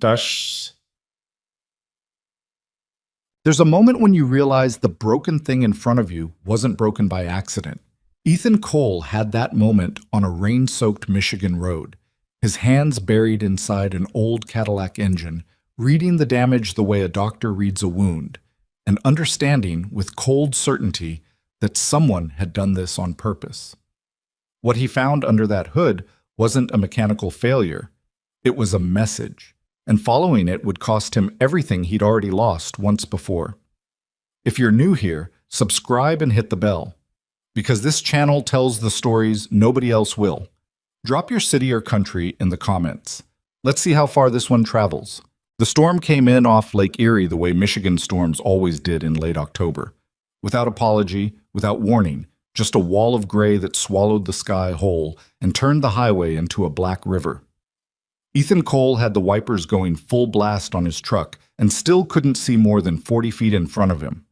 Dash. There's a moment when you realize the broken thing in front of you wasn't broken by accident. Ethan Cole had that moment on a rain-soaked Michigan road, his hands buried inside an old Cadillac engine, reading the damage the way a doctor reads a wound, and understanding with cold certainty that someone had done this on purpose. What he found under that hood wasn't a mechanical failure. It was a message, and following it would cost him everything he'd already lost once before. If you're new here, subscribe and hit the bell, because this channel tells the stories nobody else will. Drop your city or country in the comments. Let's see how far this one travels. The storm came in off Lake Erie the way Michigan storms always did in late October. Without apology, without warning, just a wall of gray that swallowed the sky whole and turned the highway into a black river. Ethan Cole had the wipers going full blast on his truck and still couldn't see more than 40 feet in front of him.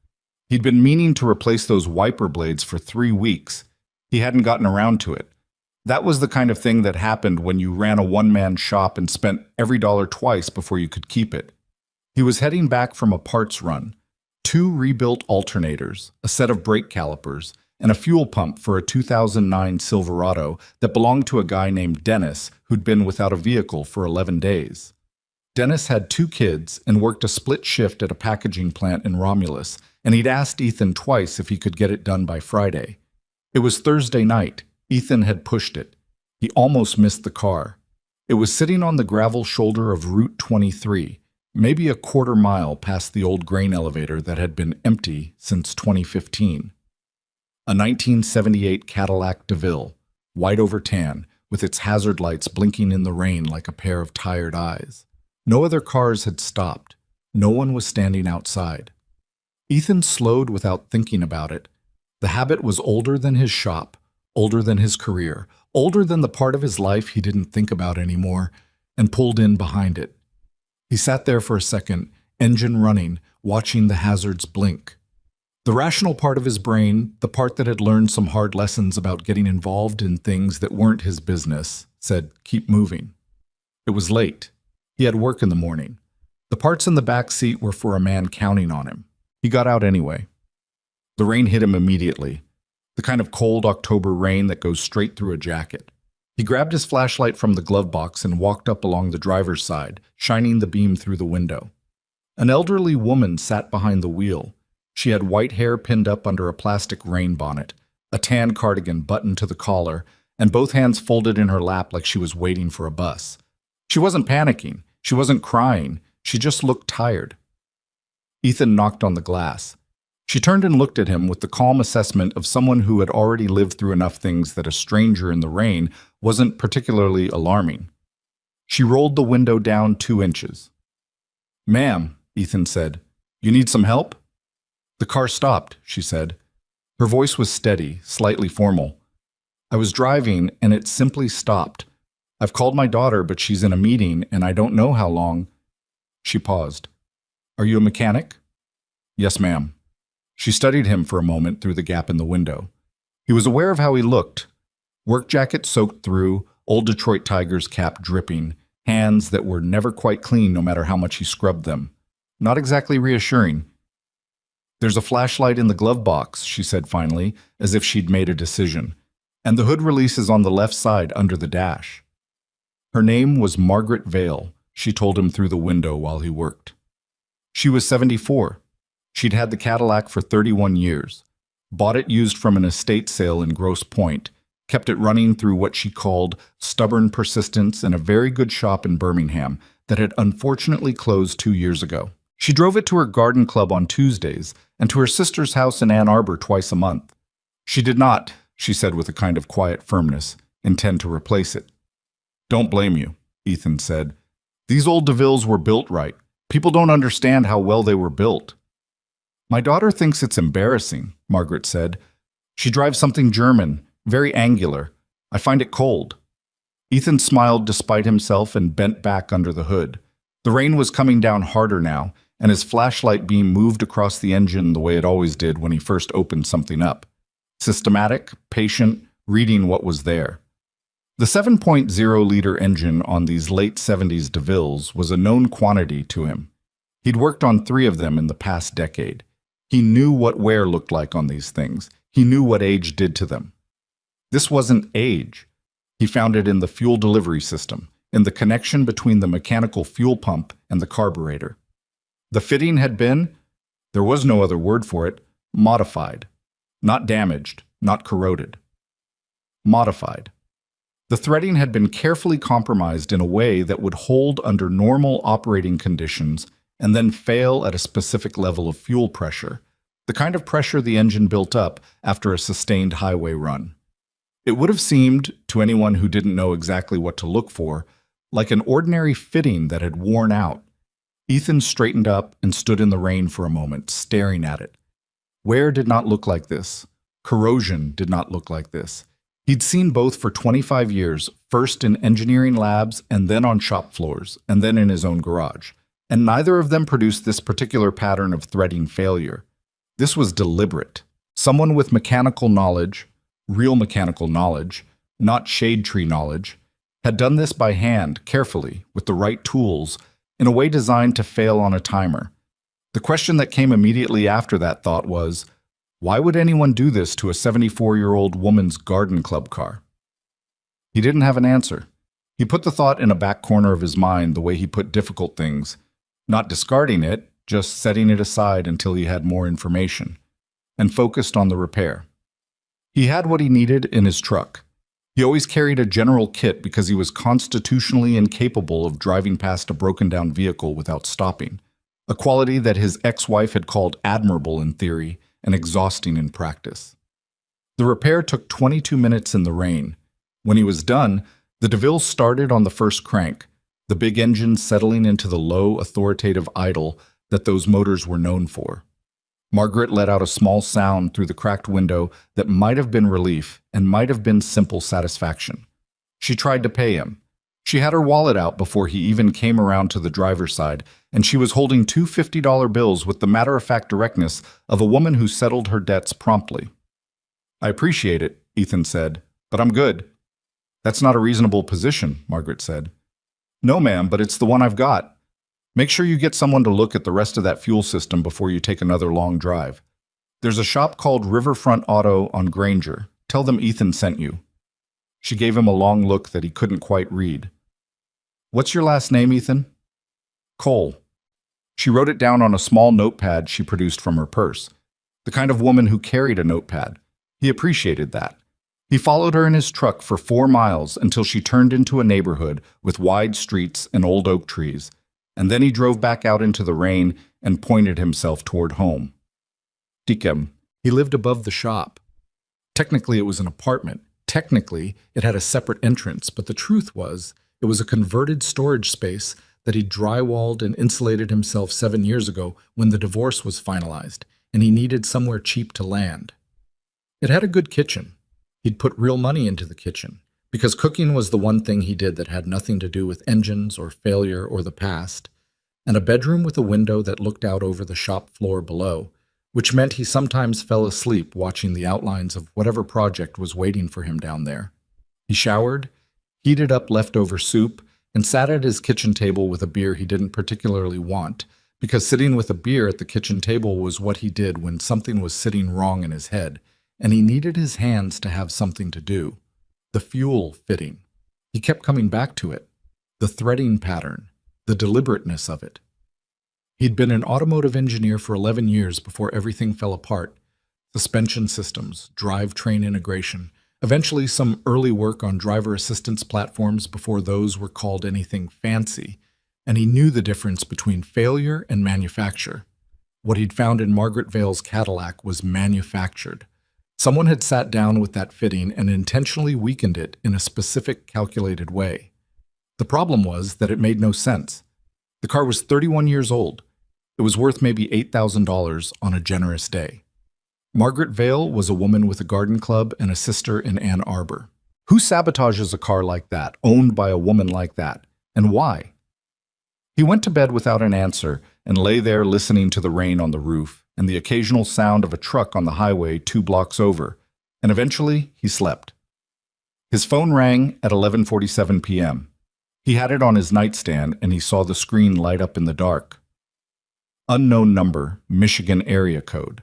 He'd been meaning to replace those wiper blades for 3 weeks. He hadn't gotten around to it. That was the kind of thing that happened when you ran a one-man shop and spent every dollar twice before you could keep it. He was heading back from a parts run, 2 rebuilt alternators, a set of brake calipers, and a fuel pump for a 2009 Silverado that belonged to a guy named Dennis who'd been without a vehicle for 11 days. Dennis had 2 kids and worked a split shift at a packaging plant in Romulus, and he'd asked Ethan twice if he could get it done by Friday. It was Thursday night. Ethan had pushed it. He almost missed the car. It was sitting on the gravel shoulder of Route 23, maybe a quarter mile past the old grain elevator that had been empty since 2015. A 1978 Cadillac DeVille, white over tan, with its hazard lights blinking in the rain like a pair of tired eyes. No other cars had stopped. No one was standing outside. Ethan slowed without thinking about it. The habit was older than his shop, older than his career, older than the part of his life he didn't think about anymore, and pulled in behind it. He sat there for a second, engine running, watching the hazards blink. The rational part of his brain, the part that had learned some hard lessons about getting involved in things that weren't his business, said, "Keep moving." It was late. He had work in the morning. The parts in the back seat were for a man counting on him. He got out anyway. The rain hit him immediately, the kind of cold October rain that goes straight through a jacket. He grabbed his flashlight from the glove box and walked up along the driver's side, shining the beam through the window. An elderly woman sat behind the wheel. She had white hair pinned up under a plastic rain bonnet, a tan cardigan buttoned to the collar, and both hands folded in her lap like she was waiting for a bus. She wasn't panicking. She wasn't crying. She just looked tired. Ethan knocked on the glass. She turned and looked at him with the calm assessment of someone who had already lived through enough things that a stranger in the rain wasn't particularly alarming. She rolled the window down 2 inches. "Ma'am," Ethan said, "you need some help?" "The car stopped," she said. Her voice was steady, slightly formal. "I was driving, and it simply stopped. I've called my daughter, but she's in a meeting, and I don't know how long." She paused. "Are you a mechanic?" "Yes, ma'am." She studied him for a moment through the gap in the window. He was aware of how he looked. Work jacket soaked through, old Detroit Tigers cap dripping, hands that were never quite clean no matter how much he scrubbed them. Not exactly reassuring. "There's a flashlight in the glove box," she said finally, as if she'd made a decision. "And the hood release is on the left side under the dash." Her name was Margaret Vale, she told him through the window while he worked. She was 74. She'd had the Cadillac for 31 years, bought it used from an estate sale in Grosse Pointe, kept it running through what she called stubborn persistence in a very good shop in Birmingham that had unfortunately closed 2 years ago. She drove it to her garden club on Tuesdays and to her sister's house in Ann Arbor twice a month. She did not, she said with a kind of quiet firmness, intend to replace it. "Don't blame you," Ethan said. "These old DeVilles were built right. People don't understand how well they were built." "My daughter thinks it's embarrassing," Margaret said. "She drives something German, very angular. I find it cold." Ethan smiled despite himself and bent back under the hood. The rain was coming down harder now, and his flashlight beam moved across the engine the way it always did when he first opened something up. Systematic, patient, reading what was there. The 7.0-liter engine on these late 70s DeVilles was a known quantity to him. He'd worked on 3 of them in the past decade. He knew what wear looked like on these things. He knew what age did to them. This wasn't age. He found it in the fuel delivery system, in the connection between the mechanical fuel pump and the carburetor. The fitting had been, there was no other word for it, modified. Not damaged, not corroded. Modified. The threading had been carefully compromised in a way that would hold under normal operating conditions and then fail at a specific level of fuel pressure, the kind of pressure the engine built up after a sustained highway run. It would have seemed, to anyone who didn't know exactly what to look for, like an ordinary fitting that had worn out. Ethan straightened up and stood in the rain for a moment, staring at it. Wear did not look like this. Corrosion did not look like this. He'd seen both for 25 years, first in engineering labs and then on shop floors, and then in his own garage. And neither of them produced this particular pattern of threading failure. This was deliberate. Someone with mechanical knowledge, real mechanical knowledge, not shade tree knowledge, had done this by hand, carefully, with the right tools, in a way designed to fail on a timer. The question that came immediately after that thought was, why would anyone do this to a 74-year-old woman's garden club car? He didn't have an answer. He put the thought in a back corner of his mind the way he put difficult things, not discarding it, just setting it aside until he had more information, and focused on the repair. He had what he needed in his truck. He always carried a general kit because he was constitutionally incapable of driving past a broken-down vehicle without stopping, a quality that his ex-wife had called admirable in theory and exhausting in practice. The repair took 22 minutes in the rain. When he was done, the DeVille started on the first crank, the big engine settling into the low, authoritative idle that those motors were known for. Margaret let out a small sound through the cracked window that might have been relief and might have been simple satisfaction. She tried to pay him. She had her wallet out before he even came around to the driver's side, and she was holding 2 $50 bills with the matter-of-fact directness of a woman who settled her debts promptly. "I appreciate it," Ethan said, "but I'm good." "That's not a reasonable position," Margaret said. "No, ma'am, but it's the one I've got. Make sure you get someone to look at the rest of that fuel system before you take another long drive. There's a shop called Riverfront Auto on Granger. Tell them Ethan sent you." She gave him a long look that he couldn't quite read. "What's your last name, Ethan?" "Cole." She wrote it down on a small notepad she produced from her purse. The kind of woman who carried a notepad. He appreciated that. He followed her in his truck for 4 miles until she turned into a neighborhood with wide streets and old oak trees, and then he drove back out into the rain and pointed himself toward home. Tikem. He lived above the shop. Technically, it was an apartment. Technically, it had a separate entrance, but the truth was, it was a converted storage space that he drywalled and insulated himself 7 years ago when the divorce was finalized, and he needed somewhere cheap to land. It had a good kitchen. He'd put real money into the kitchen, because cooking was the one thing he did that had nothing to do with engines or failure or the past, and a bedroom with a window that looked out over the shop floor below, which meant he sometimes fell asleep watching the outlines of whatever project was waiting for him down there. He showered, heated up leftover soup, and sat at his kitchen table with a beer he didn't particularly want, because sitting with a beer at the kitchen table was what he did when something was sitting wrong in his head, and he needed his hands to have something to do. The fuel fitting. He kept coming back to it. The threading pattern. The deliberateness of it. He'd been an automotive engineer for 11 years before everything fell apart. Suspension systems, drivetrain integration, eventually some early work on driver assistance platforms before those were called anything fancy, and he knew the difference between failure and manufacture. What he'd found in Margaret Vale's Cadillac was manufactured. Someone had sat down with that fitting and intentionally weakened it in a specific, calculated way. The problem was that it made no sense. The car was 31 years old. It was worth maybe $8,000 on a generous day. Margaret Vale was a woman with a garden club and a sister in Ann Arbor. Who sabotages a car like that, owned by a woman like that, and why? He went to bed without an answer and lay there listening to the rain on the roof and the occasional sound of a truck on the highway 2 blocks over, and eventually he slept. His phone rang at 11:47 p.m. He had it on his nightstand and he saw the screen light up in the dark. Unknown number, Michigan area code.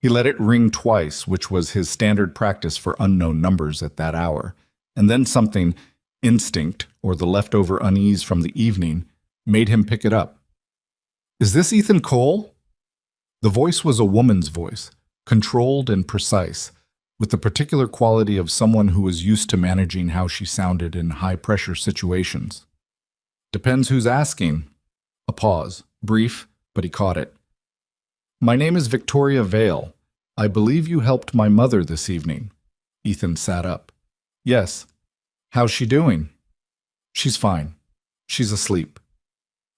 He let it ring twice, which was his standard practice for unknown numbers at that hour, and then something, instinct or the leftover unease from the evening, made him pick it up. "Is this Ethan Cole?" The voice was a woman's voice, controlled and precise, with the particular quality of someone who was used to managing how she sounded in high-pressure situations. "Depends who's asking." A pause, brief, but he caught it. "My name is Victoria Vale. I believe you helped my mother this evening." Ethan sat up. "Yes. How's she doing?" "She's fine. She's asleep."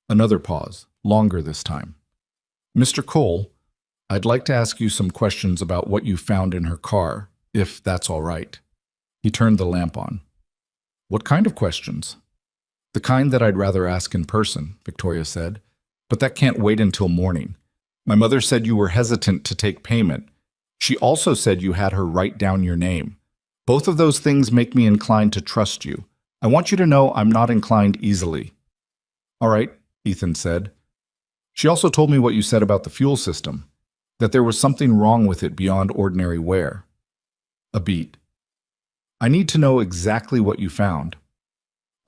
Another pause, longer this time. "Mr. Cole, I'd like to ask you some questions about what you found in her car, if that's all right." He turned the lamp on. "What kind of questions?" "The kind that I'd rather ask in person," Victoria said. "But that can't wait until morning. My mother said you were hesitant to take payment. She also said you had her write down your name. Both of those things make me inclined to trust you. I want you to know I'm not inclined easily." "All right," Ethan said. "She also told me what you said about the fuel system, that there was something wrong with it beyond ordinary wear." A beat. "I need to know exactly what you found."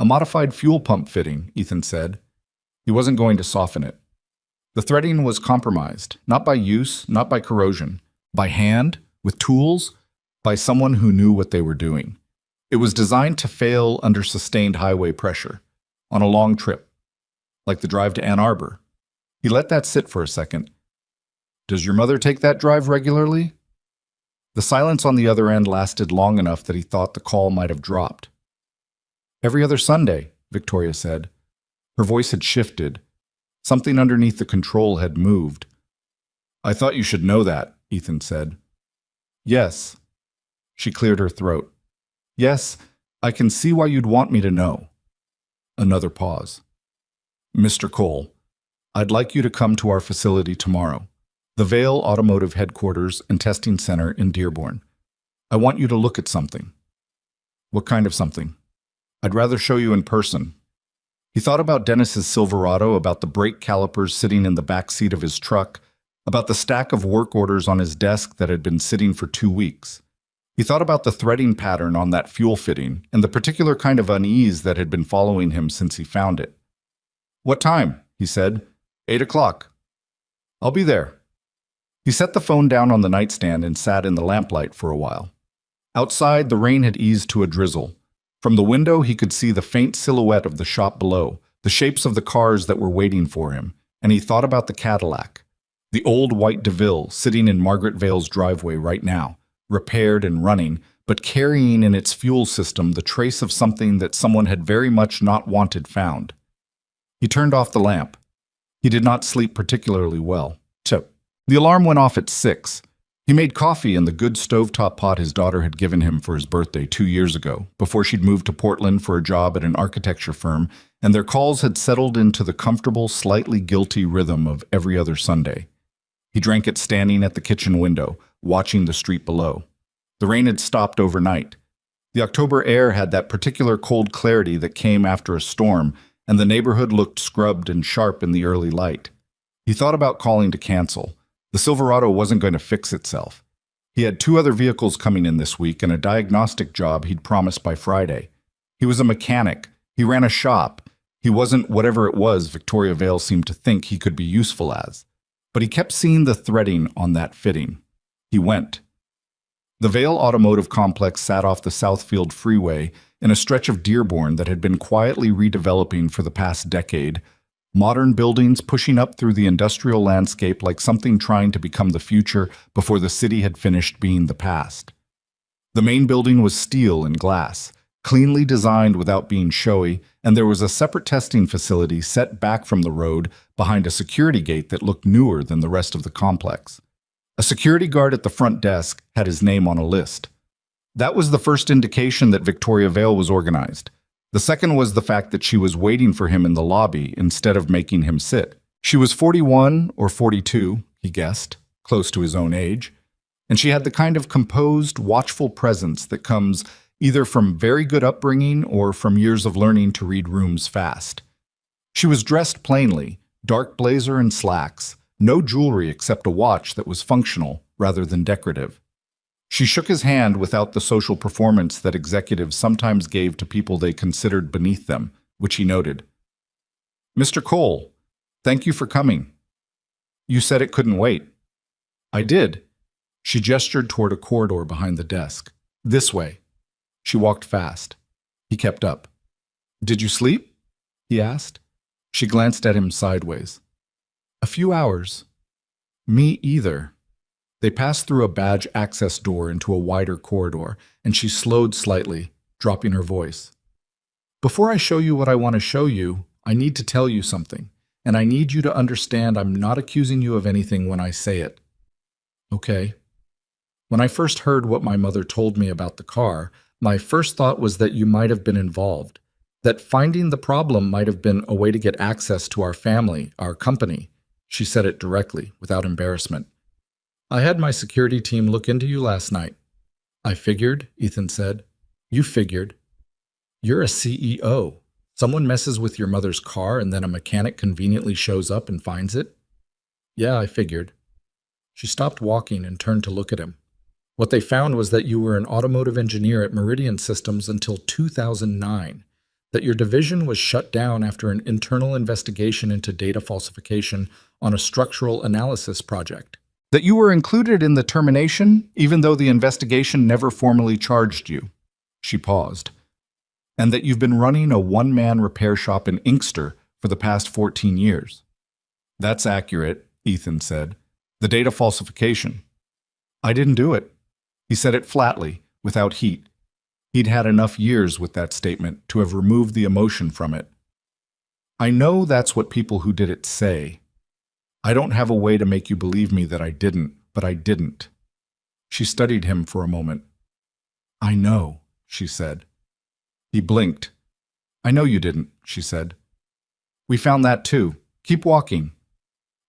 "A modified fuel pump fitting," Ethan said. He wasn't going to soften it. "The threading was compromised, not by use, not by corrosion, by hand, with tools, by someone who knew what they were doing. It was designed to fail under sustained highway pressure, on a long trip, like the drive to Ann Arbor." He let that sit for a second. "Does your mother take that drive regularly?" The silence on the other end lasted long enough that he thought the call might have dropped. "Every other Sunday," Victoria said. Her voice had shifted. Something underneath the control had moved. "I thought you should know that," Ethan said. "Yes." She cleared her throat. "Yes, I can see why you'd want me to know." Another pause. "Mr. Cole, I'd like you to come to our facility tomorrow, the Vale Automotive Headquarters and Testing Center in Dearborn. I want you to look at something." "What kind of something?" "I'd rather show you in person." He thought about Dennis's Silverado, about the brake calipers sitting in the back seat of his truck, about the stack of work orders on his desk that had been sitting for 2 weeks. He thought about the threading pattern on that fuel fitting and the particular kind of unease that had been following him since he found it. "What time?" he said. 8 o'clock. "I'll be there." He set the phone down on the nightstand and sat in the lamplight for a while. Outside, the rain had eased to a drizzle. From the window, he could see the faint silhouette of the shop below, the shapes of the cars that were waiting for him, and he thought about the Cadillac, the old white DeVille sitting in Margaret Vale's driveway right now, repaired and running, but carrying in its fuel system the trace of something that someone had very much not wanted found. He turned off the lamp. He did not sleep particularly well. The alarm went off at 6. He made coffee in the good stovetop pot his daughter had given him for his birthday 2 years ago, before she'd moved to Portland for a job at an architecture firm, and their calls had settled into the comfortable, slightly guilty rhythm of every other Sunday. He drank it standing at the kitchen window, watching the street below. The rain had stopped overnight. The October air had that particular cold clarity that came after a storm, and the neighborhood looked scrubbed and sharp in the early light. He thought about calling to cancel. The Silverado wasn't going to fix itself. He had 2 other vehicles coming in this week and a diagnostic job he'd promised by Friday. He was a mechanic. He ran a shop. He wasn't whatever it was Victoria Vale seemed to think he could be useful as. But he kept seeing the threading on that fitting. He went. The Vale Automotive Complex sat off the Southfield Freeway in a stretch of Dearborn that had been quietly redeveloping for the past decade, modern buildings pushing up through the industrial landscape like something trying to become the future before the city had finished being the past. The main building was steel and glass, cleanly designed without being showy, and there was a separate testing facility set back from the road behind a security gate that looked newer than the rest of the complex. A security guard at the front desk had his name on a list. That was the first indication that Victoria Vale was organized. The second was the fact that she was waiting for him in the lobby instead of making him sit. She was 41 or 42, he guessed, close to his own age, and she had the kind of composed, watchful presence that comes either from very good upbringing or from years of learning to read rooms fast. She was dressed plainly, dark blazer and slacks, no jewelry except a watch that was functional rather than decorative. She shook his hand without the social performance that executives sometimes gave to people they considered beneath them, which he noted. "Mr. Cole, thank you for coming. You said it couldn't wait." "I did." She gestured toward a corridor behind the desk. "This way." She walked fast. He kept up. "Did you sleep?" he asked. She glanced at him sideways. "A few hours." "Me either." They passed through a badge access door into a wider corridor, and she slowed slightly, dropping her voice. "Before I show you what I want to show you, I need to tell you something, and I need you to understand I'm not accusing you of anything when I say it." "Okay." "When I first heard what my mother told me about the car, my first thought was that you might have been involved, that finding the problem might have been a way to get access to our family, our company." She said it directly, without embarrassment. "I had my security team look into you last night." "I figured," Ethan said. "You figured. You're a CEO. Someone messes with your mother's car and then a mechanic conveniently shows up and finds it?" "Yeah, I figured." She stopped walking and turned to look at him. "What they found was that you were an automotive engineer at Meridian Systems until 2009, that your division was shut down after an internal investigation into data falsification on a structural analysis project, that you were included in the termination even though the investigation never formally charged you." She paused. "And that you've been running a one-man repair shop in Inkster for the past 14 years. "That's accurate," Ethan said. "The data falsification. I didn't do it." He said it flatly, without heat. He'd had enough years with that statement to have removed the emotion from it. "I know that's what people who did it say. I don't have a way to make you believe me that I didn't, but I didn't." She studied him for a moment. "I know," she said. He blinked. "I know you didn't," she said. "We found that too. Keep walking."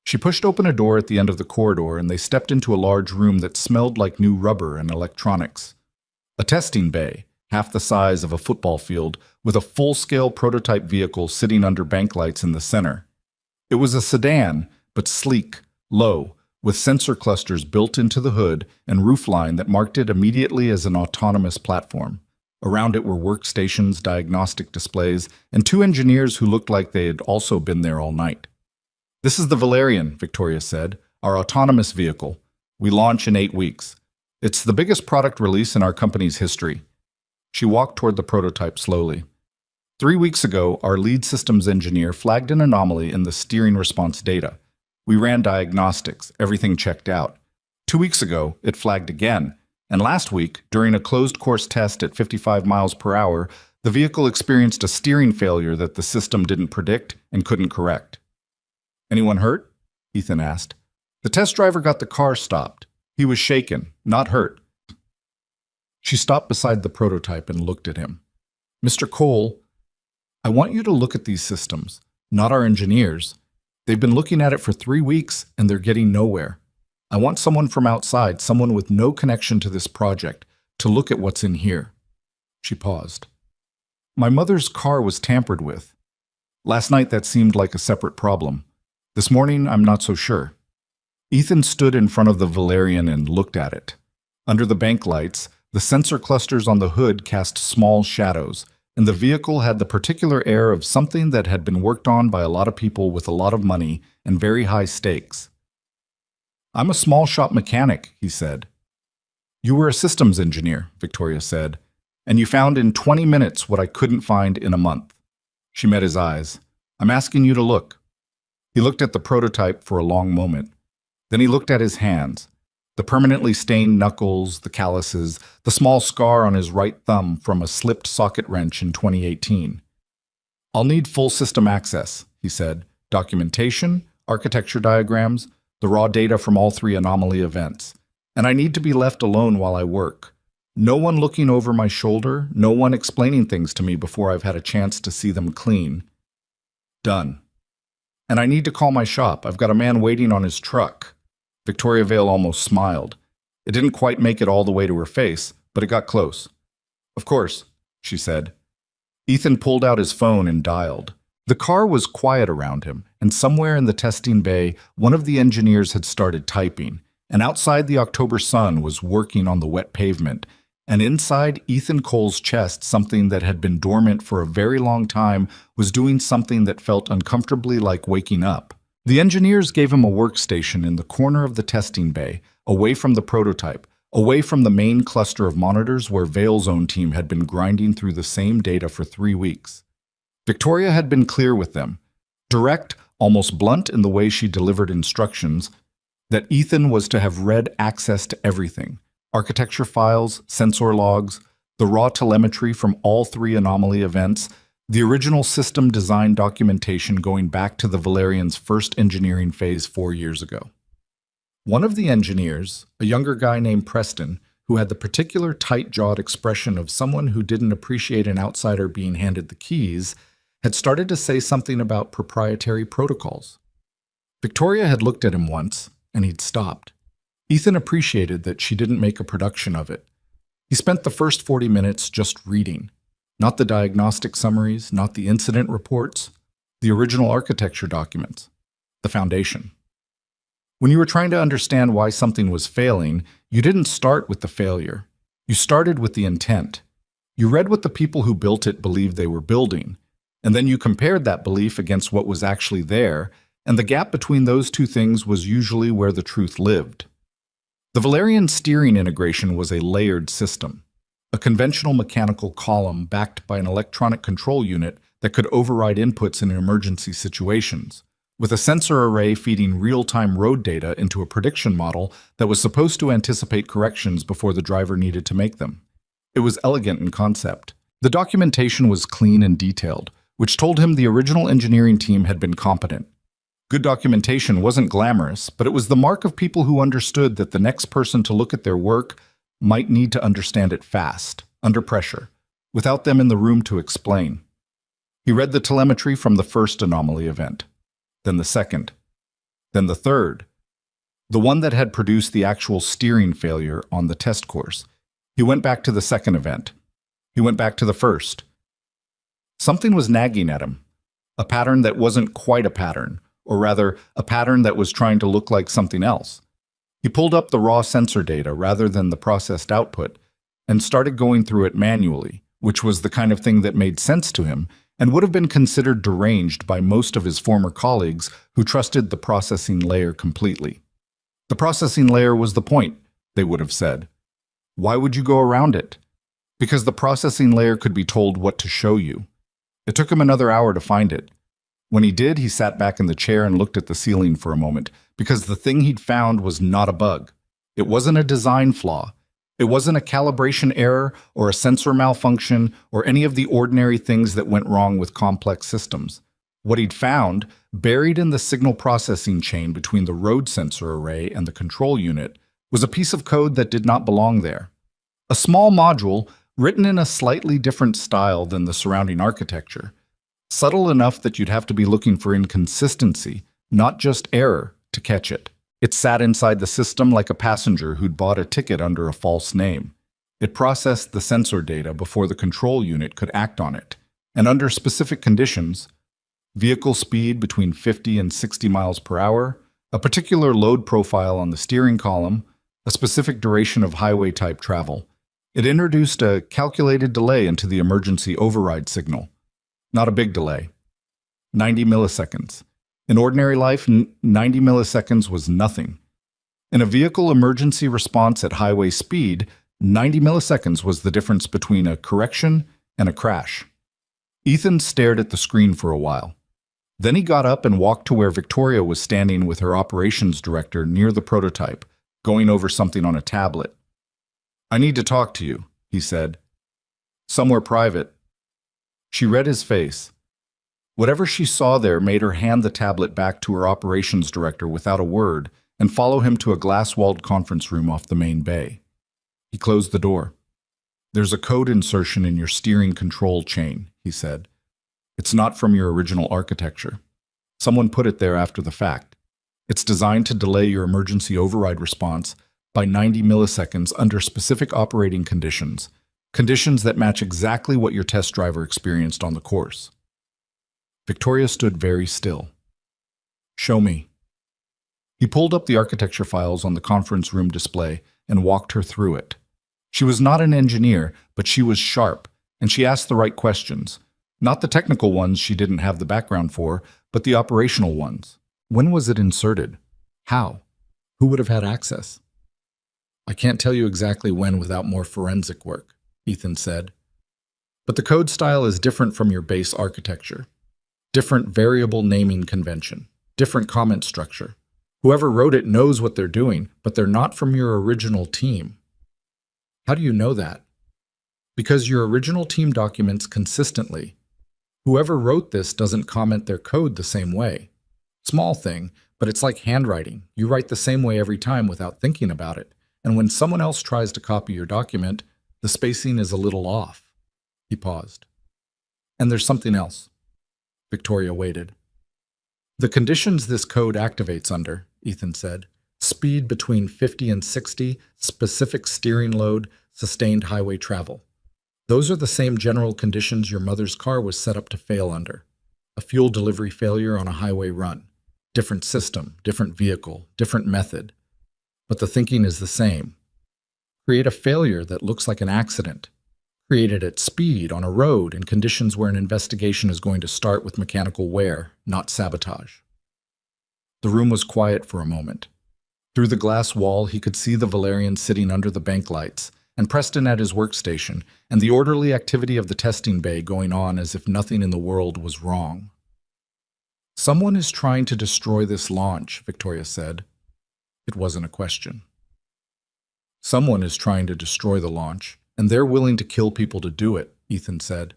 She pushed open a door at the end of the corridor and they stepped into a large room that smelled like new rubber and electronics. A testing bay, half the size of a football field, with a full-scale prototype vehicle sitting under bank lights in the center. It was a sedan, but sleek, low, with sensor clusters built into the hood and roofline that marked it immediately as an autonomous platform. Around it were workstations, diagnostic displays, and two engineers who looked like they had also been there all night. "This is the Valerian," Victoria said, "our autonomous vehicle. We launch in 8 weeks. It's the biggest product release in our company's history." She walked toward the prototype slowly. 3 weeks ago, our lead systems engineer flagged an anomaly in the steering response data. We ran diagnostics, everything checked out. 2 weeks ago, it flagged again, and last week, during a closed-course test at 55 miles per hour, the vehicle experienced a steering failure that the system didn't predict and couldn't correct. "Anyone hurt?" Ethan asked. "The test driver got the car stopped. He was shaken, not hurt." She stopped beside the prototype and looked at him. "Mr. Cole, I want you to look at these systems, not our engineers. They've been looking at it for 3 weeks, and they're getting nowhere. I want someone from outside, someone with no connection to this project, to look at what's in here." She paused. "My mother's car was tampered with. Last night that seemed like a separate problem. This morning I'm not so sure." Ethan stood in front of the Valerian and looked at it. Under the bank lights, the sensor clusters on the hood cast small shadows, and the vehicle had the particular air of something that had been worked on by a lot of people with a lot of money and very high stakes. "I'm a small shop mechanic," he said. "You were a systems engineer," Victoria said, "and you found in 20 minutes what I couldn't find in a month." She met his eyes. "I'm asking you to look." He looked at the prototype for a long moment. Then he looked at his hands. The permanently stained knuckles, the calluses, the small scar on his right thumb from a slipped socket wrench in 2018. "I'll need full system access," he said. "Documentation, architecture diagrams, the raw data from all 3 anomaly events. And I need to be left alone while I work. No one looking over my shoulder, no one explaining things to me before I've had a chance to see them clean. Done. And I need to call my shop. I've got a man waiting on his truck." Victoria Vale almost smiled. It didn't quite make it all the way to her face, but it got close. Of course, she said. Ethan pulled out his phone and dialed. The car was quiet around him, and somewhere in the testing bay, one of the engineers had started typing, and outside the October sun was working on the wet pavement, and inside Ethan Cole's chest, something that had been dormant for a very long time was doing something that felt uncomfortably like waking up. The engineers gave him a workstation in the corner of the testing bay, away from the prototype, away from the main cluster of monitors where Vale's own team had been grinding through the same data for 3 weeks. Victoria had been clear with them, direct, almost blunt in the way she delivered instructions, that Ethan was to have read access to everything: architecture files, sensor logs, the raw telemetry from all 3 anomaly events, the original system design documentation going back to the Valerian's first engineering phase 4 years ago. One of the engineers, a younger guy named Preston, who had the particular tight-jawed expression of someone who didn't appreciate an outsider being handed the keys, had started to say something about proprietary protocols. Victoria had looked at him once, and he'd stopped. Ethan appreciated that she didn't make a production of it. He spent the first 40 minutes just reading. Not the diagnostic summaries, not the incident reports, the original architecture documents, the foundation. When you were trying to understand why something was failing, you didn't start with the failure. You started with the intent. You read what the people who built it believed they were building, and then you compared that belief against what was actually there, and the gap between those 2 things was usually where the truth lived. The Valerian steering integration was a layered system, a conventional mechanical column backed by an electronic control unit that could override inputs in emergency situations, with a sensor array feeding real-time road data into a prediction model that was supposed to anticipate corrections before the driver needed to make them. It was elegant in concept. The documentation was clean and detailed, which told him the original engineering team had been competent. Good documentation wasn't glamorous, but it was the mark of people who understood that the next person to look at their work might need to understand it fast, under pressure, without them in the room to explain. He read the telemetry from the first anomaly event, then the second, then the third, the one that had produced the actual steering failure on the test course. He went back to the second event. He went back to the first. Something was nagging at him, a pattern that wasn't quite a pattern, or rather, a pattern that was trying to look like something else. He pulled up the raw sensor data rather than the processed output and started going through it manually, which was the kind of thing that made sense to him and would have been considered deranged by most of his former colleagues who trusted the processing layer completely. The processing layer was the point, they would have said. Why would you go around it? Because the processing layer could be told what to show you. It took him another hour to find it. When he did, he sat back in the chair and looked at the ceiling for a moment, because the thing he'd found was not a bug. It wasn't a design flaw. It wasn't a calibration error or a sensor malfunction or any of the ordinary things that went wrong with complex systems. What he'd found, buried in the signal processing chain between the road sensor array and the control unit, was a piece of code that did not belong there. A small module written in a slightly different style than the surrounding architecture, subtle enough that you'd have to be looking for inconsistency, not just error, to catch it. It sat inside the system like a passenger who'd bought a ticket under a false name. It processed the sensor data before the control unit could act on it, and under specific conditions, vehicle speed between 50 and 60 miles per hour, a particular load profile on the steering column, a specific duration of highway-type travel, it introduced a calculated delay into the emergency override signal. Not a big delay. 90 milliseconds. In ordinary life, 90 milliseconds was nothing. In a vehicle emergency response at highway speed, 90 milliseconds was the difference between a correction and a crash. Ethan stared at the screen for a while. Then he got up and walked to where Victoria was standing with her operations director near the prototype, going over something on a tablet. "I need to talk to you," he said. "Somewhere private." She read his face. Whatever she saw there made her hand the tablet back to her operations director without a word and follow him to a glass-walled conference room off the main bay. He closed the door. "There's a code insertion in your steering control chain," he said. "It's not from your original architecture. Someone put it there after the fact. It's designed to delay your emergency override response by 90 milliseconds under specific operating conditions, Conditions that match exactly what your test driver experienced on the course. Victoria stood very still. Show me. He pulled up the architecture files on the conference room display and walked her through it. She was not an engineer, but she was sharp, and she asked the right questions. Not the technical ones she didn't have the background for, but the operational ones. When was it inserted? How? Who would have had access? I can't tell you exactly when without more forensic work, Ethan said. But the code style is different from your base architecture. Different variable naming convention. Different comment structure. Whoever wrote it knows what they're doing, but they're not from your original team. How do you know that? Because your original team documents consistently. Whoever wrote this doesn't comment their code the same way. Small thing, but it's like handwriting. You write the same way every time without thinking about it. And when someone else tries to copy your document, the spacing is a little off. He paused. And there's something else. Victoria waited. The conditions this code activates under, Ethan said, speed between 50 and 60, specific steering load, sustained highway travel. Those are the same general conditions your mother's car was set up to fail under. A fuel delivery failure on a highway run. Different system, different vehicle, different method. But the thinking is the same. Create a failure that looks like an accident. Create it at speed on a road in conditions where an investigation is going to start with mechanical wear, not sabotage. The room was quiet for a moment. Through the glass wall, he could see the Valerian sitting under the bank lights, and Preston at his workstation, and the orderly activity of the testing bay going on as if nothing in the world was wrong. Someone is trying to destroy this launch, Victoria said. It wasn't a question. Someone is trying to destroy the launch, and they're willing to kill people to do it, Ethan said.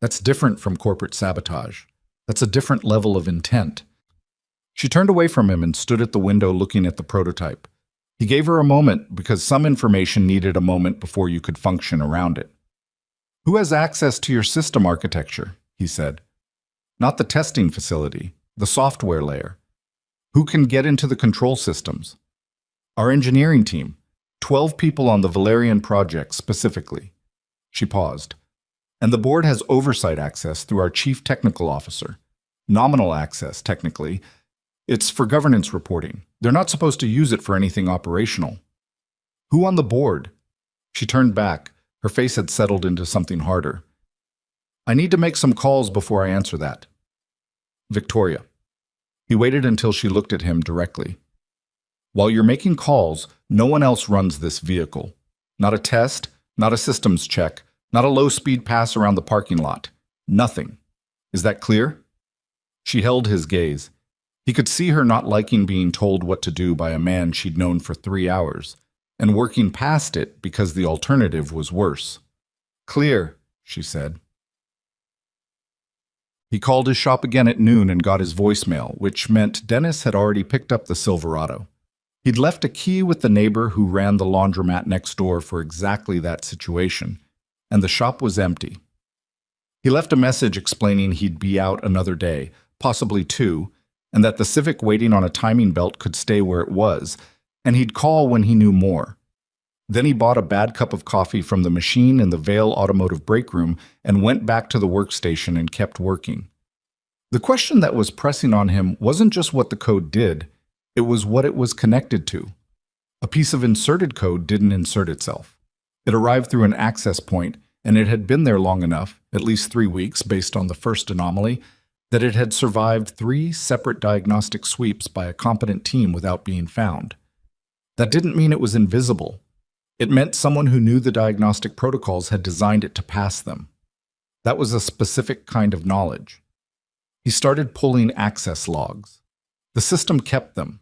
That's different from corporate sabotage. That's a different level of intent. She turned away from him and stood at the window looking at the prototype. He gave her a moment because some information needed a moment before you could function around it. Who has access to your system architecture? He said. Not the testing facility, the software layer. Who can get into the control systems? Our engineering team. 12 people on the Valerian project specifically. She paused. And the board has oversight access through our chief technical officer. Nominal access, technically. It's for governance reporting. They're not supposed to use it for anything operational. Who on the board? She turned back. Her face had settled into something harder. I need to make some calls before I answer that. Victoria. He waited until she looked at him directly. While you're making calls, no one else runs this vehicle. Not a test, not a systems check, not a low-speed pass around the parking lot. Nothing. Is that clear? She held his gaze. He could see her not liking being told what to do by a man she'd known for 3 hours, and working past it because the alternative was worse. Clear, she said. He called his shop again at noon and got his voicemail, which meant Dennis had already picked up the Silverado. He'd left a key with the neighbor who ran the laundromat next door for exactly that situation, and the shop was empty. He left a message explaining he'd be out another day, possibly 2, and that the Civic waiting on a timing belt could stay where it was, and he'd call when he knew more. Then he bought a bad cup of coffee from the machine in the Vale Automotive break room and went back to the workstation and kept working. The question that was pressing on him wasn't just what the code did, it was what it was connected to. A piece of inserted code didn't insert itself. It arrived through an access point, and it had been there long enough, at least 3 weeks based on the first anomaly, that it had survived 3 separate diagnostic sweeps by a competent team without being found. That didn't mean it was invisible. It meant someone who knew the diagnostic protocols had designed it to pass them. That was a specific kind of knowledge. He started pulling access logs. The system kept them.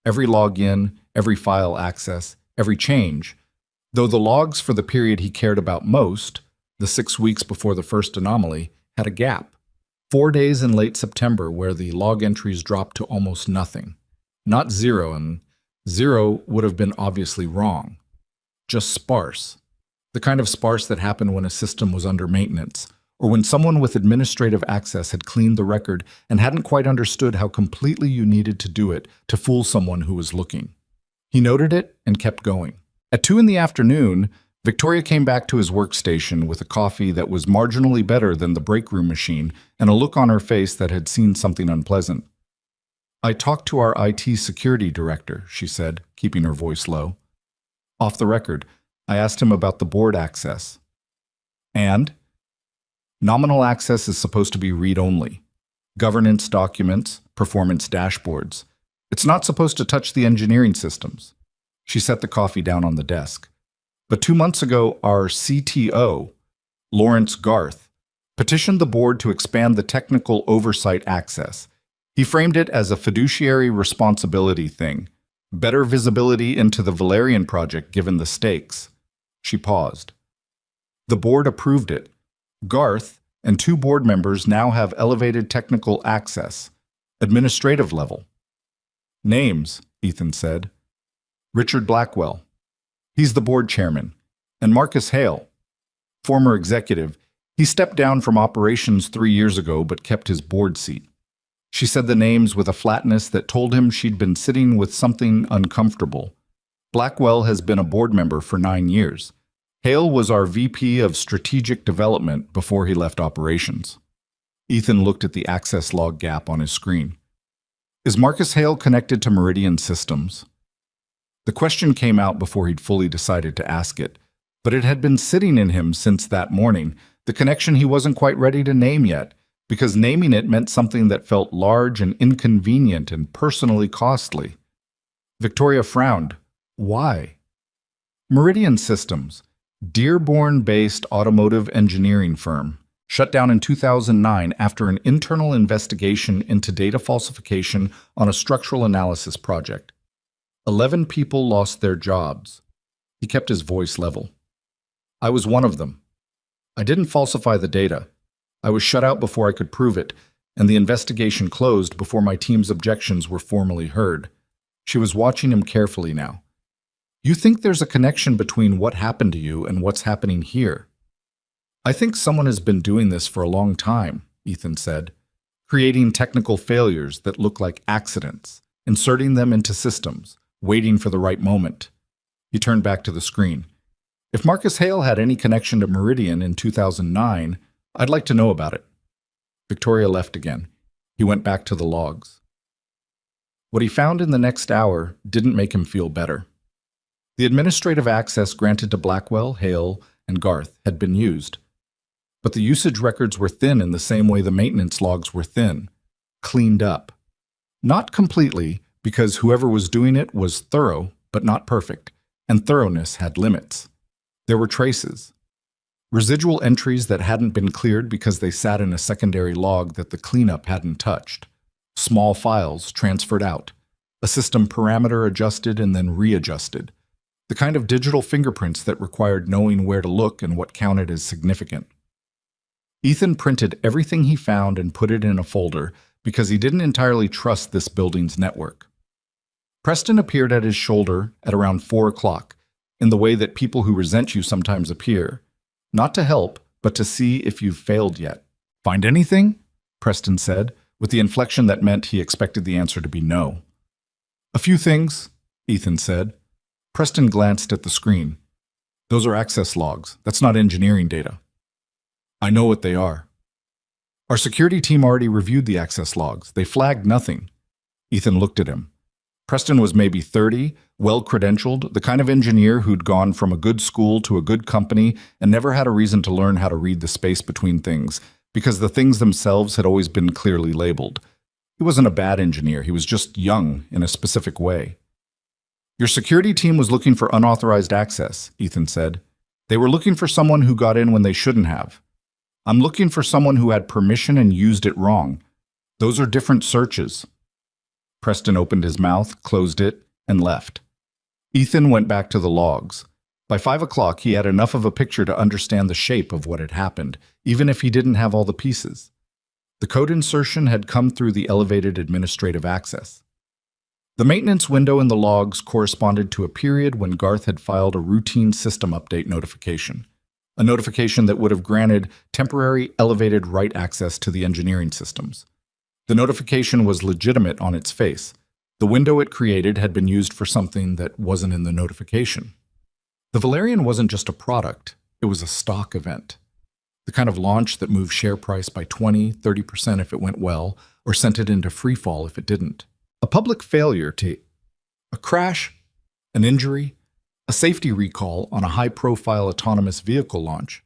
Every login, every file access, every change. Though the logs for the period he cared about most, the 6 weeks before the first anomaly, had a gap. 4 days in late September where the log entries dropped to almost nothing. Not 0, and 0 would have been obviously wrong. Just sparse. The kind of sparse that happened when a system was under maintenance, or when someone with administrative access had cleaned the record and hadn't quite understood how completely you needed to do it to fool someone who was looking. He noted it and kept going. At 2 in the afternoon, Victoria came back to his workstation with a coffee that was marginally better than the break room machine and a look on her face that had seen something unpleasant. "I talked to our IT security director," she said, keeping her voice low. "Off the record, I asked him about the board access." "And?" "Nominal access is supposed to be read-only. Governance documents, performance dashboards. It's not supposed to touch the engineering systems." She set the coffee down on the desk. "But 2 months ago, our CTO, Lawrence Garth, petitioned the board to expand the technical oversight access. He framed it as a fiduciary responsibility thing, better visibility into the Valerian project given the stakes." She paused. "The board approved it. Garth and 2 board members now have elevated technical access, administrative level." "Names," Ethan said. "Richard Blackwell. He's the board chairman. And Marcus Hale, former executive. He stepped down from operations 3 years ago but kept his board seat." She said the names with a flatness that told him she'd been sitting with something uncomfortable. "Blackwell has been a board member for 9 years. Hale was our VP of Strategic Development before he left operations." Ethan looked at the access log gap on his screen. "Is Marcus Hale connected to Meridian Systems?" The question came out before he'd fully decided to ask it, but it had been sitting in him since that morning, the connection he wasn't quite ready to name yet, because naming it meant something that felt large and inconvenient and personally costly. Victoria frowned. Why? Meridian Systems, Dearborn-based automotive engineering firm, shut down in 2009 after an internal investigation into data falsification on a structural analysis project. 11 people lost their jobs. He kept his voice level. "I was one of them. I didn't falsify the data. I was shut out before I could prove it, and the investigation closed before my team's objections were formally heard." She was watching him carefully now. "You think there's a connection between what happened to you and what's happening here?" "I think someone has been doing this for a long time," Ethan said, "creating technical failures that look like accidents, inserting them into systems, waiting for the right moment." He turned back to the screen. "If Marcus Hale had any connection to Meridian in 2009, I'd like to know about it." Victoria left again. He went back to the logs. What he found in the next hour didn't make him feel better. The administrative access granted to Blackwell, Hale, and Garth had been used. But the usage records were thin in the same way the maintenance logs were thin. Cleaned up. Not completely, because whoever was doing it was thorough, but not perfect, and thoroughness had limits. There were traces. Residual entries that hadn't been cleared because they sat in a secondary log that the cleanup hadn't touched. Small files transferred out. A system parameter adjusted and then readjusted. The kind of digital fingerprints that required knowing where to look and what counted as significant. Ethan printed everything he found and put it in a folder because he didn't entirely trust this building's network. Preston appeared at his shoulder at around 4 o'clock, in the way that people who resent you sometimes appear. Not to help, but to see if you've failed yet. "Find anything?" Preston said, with the inflection that meant he expected the answer to be no. "A few things," Ethan said. Preston glanced at the screen. "Those are access logs. That's not engineering data." "I know what they are." "Our security team already reviewed the access logs. They flagged nothing." Ethan looked at him. Preston was maybe 30, well-credentialed, the kind of engineer who'd gone from a good school to a good company and never had a reason to learn how to read the space between things, because the things themselves had always been clearly labeled. He wasn't a bad engineer, he was just young in a specific way. "Your security team was looking for unauthorized access," Ethan said. "They were looking for someone who got in when they shouldn't have. I'm looking for someone who had permission and used it wrong. Those are different searches." Preston opened his mouth, closed it, and left. Ethan went back to the logs. By 5 o'clock, he had enough of a picture to understand the shape of what had happened, even if he didn't have all the pieces. The code insertion had come through the elevated administrative access. The maintenance window in the logs corresponded to a period when Garth had filed a routine system update notification, a notification that would have granted temporary elevated write access to the engineering systems. The notification was legitimate on its face. The window it created had been used for something that wasn't in the notification. The Valerian wasn't just a product, it was a stock event. The kind of launch that moved share price by 20–30% if it went well, or sent it into freefall if it didn't. A public failure a crash, an injury, a safety recall on a high-profile autonomous vehicle launch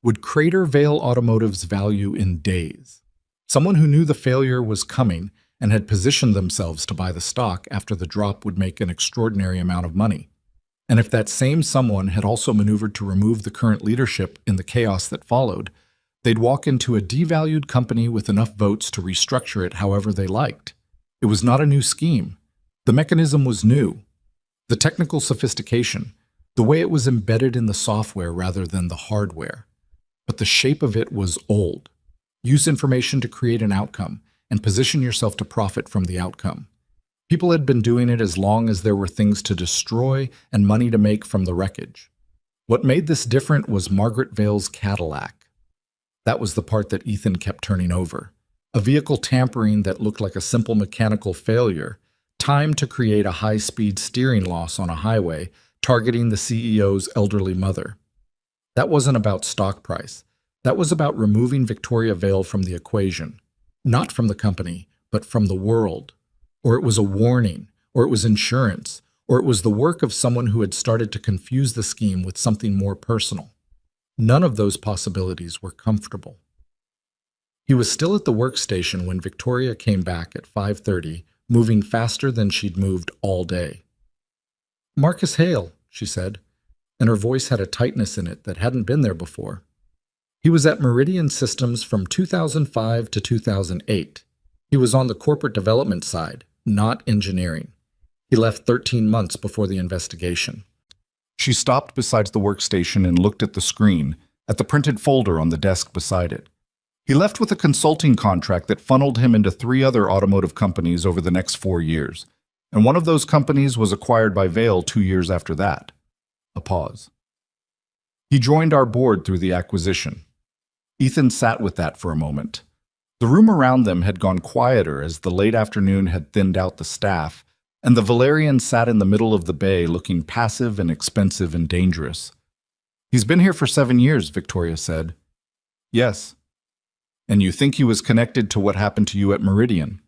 would crater Vail Automotive's value in days. Someone who knew the failure was coming and had positioned themselves to buy the stock after the drop would make an extraordinary amount of money. And if that same someone had also maneuvered to remove the current leadership in the chaos that followed, they'd walk into a devalued company with enough votes to restructure it however they liked. It was not a new scheme. The mechanism was new. The technical sophistication, the way it was embedded in the software rather than the hardware. But the shape of it was old. Use information to create an outcome and position yourself to profit from the outcome. People had been doing it as long as there were things to destroy and money to make from the wreckage. What made this different was Margaret Vail's Cadillac. That was the part that Ethan kept turning over. A vehicle tampering that looked like a simple mechanical failure, timed to create a high-speed steering loss on a highway, targeting the CEO's elderly mother. That wasn't about stock price. That was about removing Victoria Vail from the equation. Not from the company, but from the world. Or it was a warning, or it was insurance, or it was the work of someone who had started to confuse the scheme with something more personal. None of those possibilities were comfortable. He was still at the workstation when Victoria came back at 5:30, moving faster than she'd moved all day. "Marcus Hale," she said, and her voice had a tightness in it that hadn't been there before. He was at Meridian Systems from 2005 to 2008. He was on the corporate development side, not engineering. He left 13 months before the investigation. She stopped beside the workstation and looked at the screen, at the printed folder on the desk beside it. He left with a consulting contract that funneled him into 3 other automotive companies over the next 4 years, and one of those companies was acquired by Vail 2 years after that. A pause. He joined our board through the acquisition. Ethan sat with that for a moment. The room around them had gone quieter as the late afternoon had thinned out the staff, and the Valerian sat in the middle of the bay looking passive and expensive and dangerous. "He's been here for 7 years, Victoria said. "Yes." "And you think he was connected to what happened to you at Meridian?"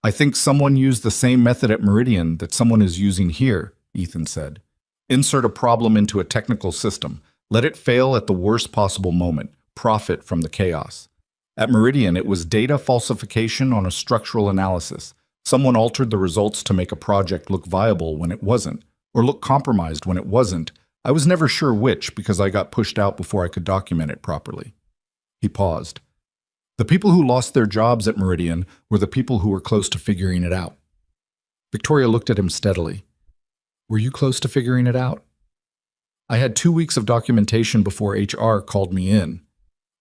"I think someone used the same method at Meridian that someone is using here," Ethan said. "Insert a problem into a technical system. Let it fail at the worst possible moment. Profit from the chaos. At Meridian, it was data falsification on a structural analysis. Someone altered the results to make a project look viable when it wasn't, or look compromised when it wasn't. I was never sure which because I got pushed out before I could document it properly." He paused. The people who lost their jobs at Meridian were the people who were close to figuring it out. Victoria looked at him steadily. "Were you close to figuring it out?" "I had 2 weeks of documentation before HR called me in."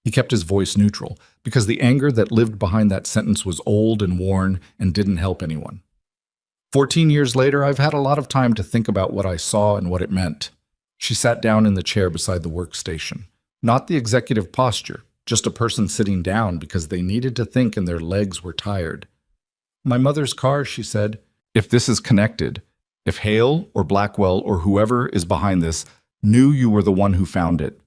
He kept his voice neutral, because the anger that lived behind that sentence was old and worn and didn't help anyone. 14 years later, I've had a lot of time to think about what I saw and what it meant." She sat down in the chair beside the workstation. Not the executive posture, just a person sitting down because they needed to think and their legs were tired. "My mother's car," she said. "If this is connected, if Hale or Blackwell or whoever is behind this knew you were the one who found it."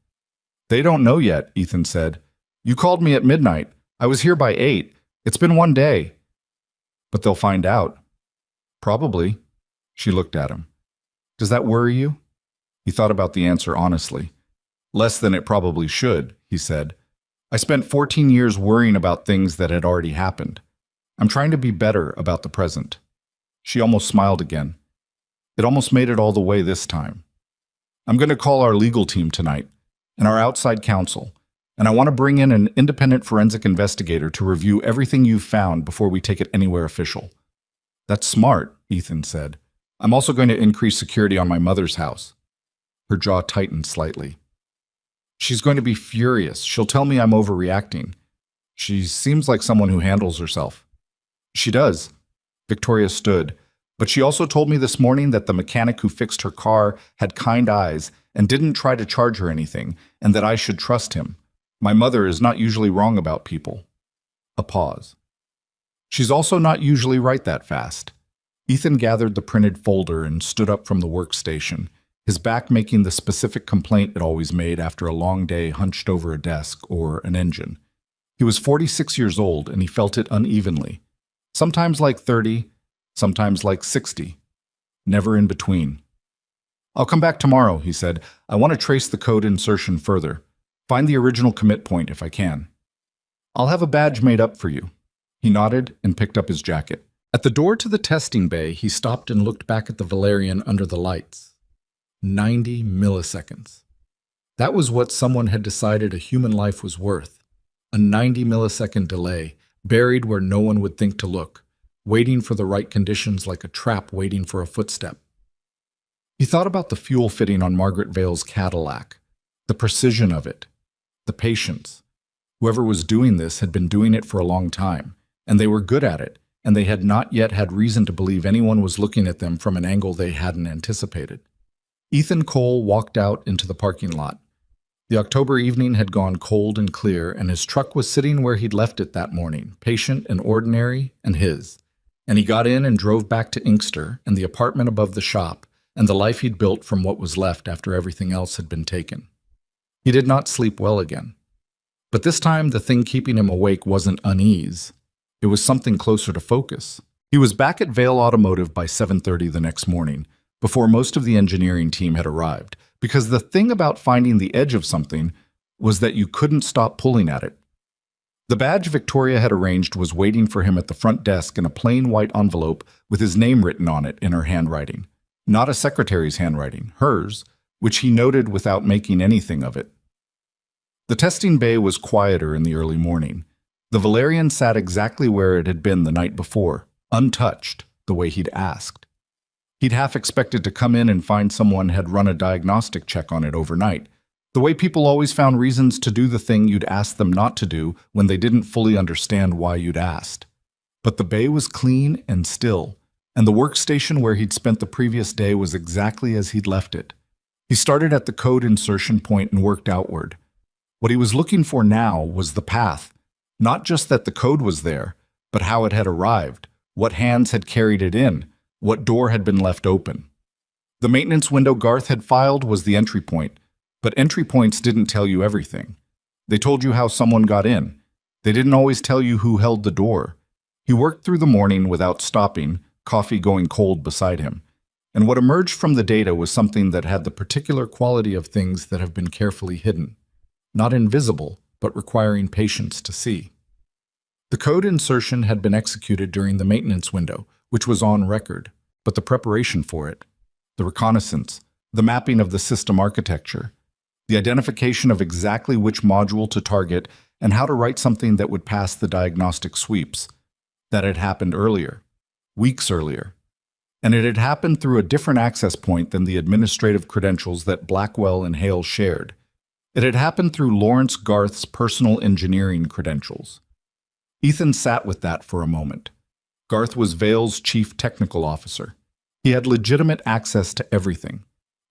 "They don't know yet," Ethan said. "You called me at midnight. I was here by 8. It's been 1 day." "But they'll find out." "Probably." She looked at him. "Does that worry you?" He thought about the answer honestly. "Less than it probably should," he said. "I spent 14 years worrying about things that had already happened. I'm trying to be better about the present." She almost smiled again. "It almost made it all the way this time. I'm going to call our legal team tonight, and our outside counsel, and I want to bring in an independent forensic investigator to review everything you've found before we take it anywhere official." "That's smart," Ethan said. "I'm also going to increase security on my mother's house." Her jaw tightened slightly. "She's going to be furious. She'll tell me I'm overreacting. She seems like someone who handles herself." "She does." Victoria stood, but she also told me this morning that the mechanic who fixed her car had kind eyes and didn't try to charge her anything, and that I should trust him. My mother is not usually wrong about people." A pause. "She's also not usually right that fast." Ethan gathered the printed folder and stood up from the workstation. his back making the specific complaint it always made after a long day hunched over a desk or an engine. He was 46 years old, and he felt it unevenly. Sometimes like 30, sometimes like 60. Never in between. "I'll come back tomorrow," he said. "I want to trace the code insertion further. Find the original commit point if I can. I'll have a badge made up for you." He nodded and picked up his jacket. At the door to the testing bay, he stopped and looked back at the Valerian under the lights. 90 milliseconds. That was what someone had decided a human life was worth. A 90-millisecond delay, buried where no one would think to look, waiting for the right conditions like a trap waiting for a footstep. He thought about the fuel fitting on Margaret Vale's Cadillac, the precision of it, the patience. Whoever was doing this had been doing it for a long time, and they were good at it, and they had not yet had reason to believe anyone was looking at them from an angle they hadn't anticipated. Ethan Cole walked out into the parking lot. The October evening had gone cold and clear, and his truck was sitting where he'd left it that morning, patient and ordinary, and his. And he got in and drove back to Inkster and the apartment above the shop, and the life he'd built from what was left after everything else had been taken. He did not sleep well again. But this time the thing keeping him awake wasn't unease. It was something closer to focus. He was back at Vale Automotive by 7:30 the next morning, before most of the engineering team had arrived, because the thing about finding the edge of something was that you couldn't stop pulling at it. The badge Victoria had arranged was waiting for him at the front desk in a plain white envelope with his name written on it in her handwriting. Not a secretary's handwriting, hers, which he noted without making anything of it. The testing bay was quieter in the early morning. The Valerian sat exactly where it had been the night before, untouched, the way he'd asked. He'd half expected to come in and find someone had run a diagnostic check on it overnight, the way people always found reasons to do the thing you'd asked them not to do when they didn't fully understand why you'd asked. But the bay was clean and still, and the workstation where he'd spent the previous day was exactly as he'd left it. He started at the code insertion point and worked outward. What he was looking for now was the path, not just that the code was there, but how it had arrived, what hands had carried it in, what door had been left open. The maintenance window Garth had filed was the entry point, but entry points didn't tell you everything. They told you how someone got in. They didn't always tell you who held the door. He worked through the morning without stopping, coffee going cold beside him. And what emerged from the data was something that had the particular quality of things that have been carefully hidden. Not invisible, but requiring patience to see. The code insertion had been executed during the maintenance window, which was on record, but the preparation for it, the reconnaissance, the mapping of the system architecture, the identification of exactly which module to target and how to write something that would pass the diagnostic sweeps, that had happened earlier, weeks earlier. And it had happened through a different access point than the administrative credentials that Blackwell and Hale shared. It had happened through Lawrence Garth's personal engineering credentials. Ethan sat with that for a moment. Garth was Vale's chief technical officer. He had legitimate access to everything.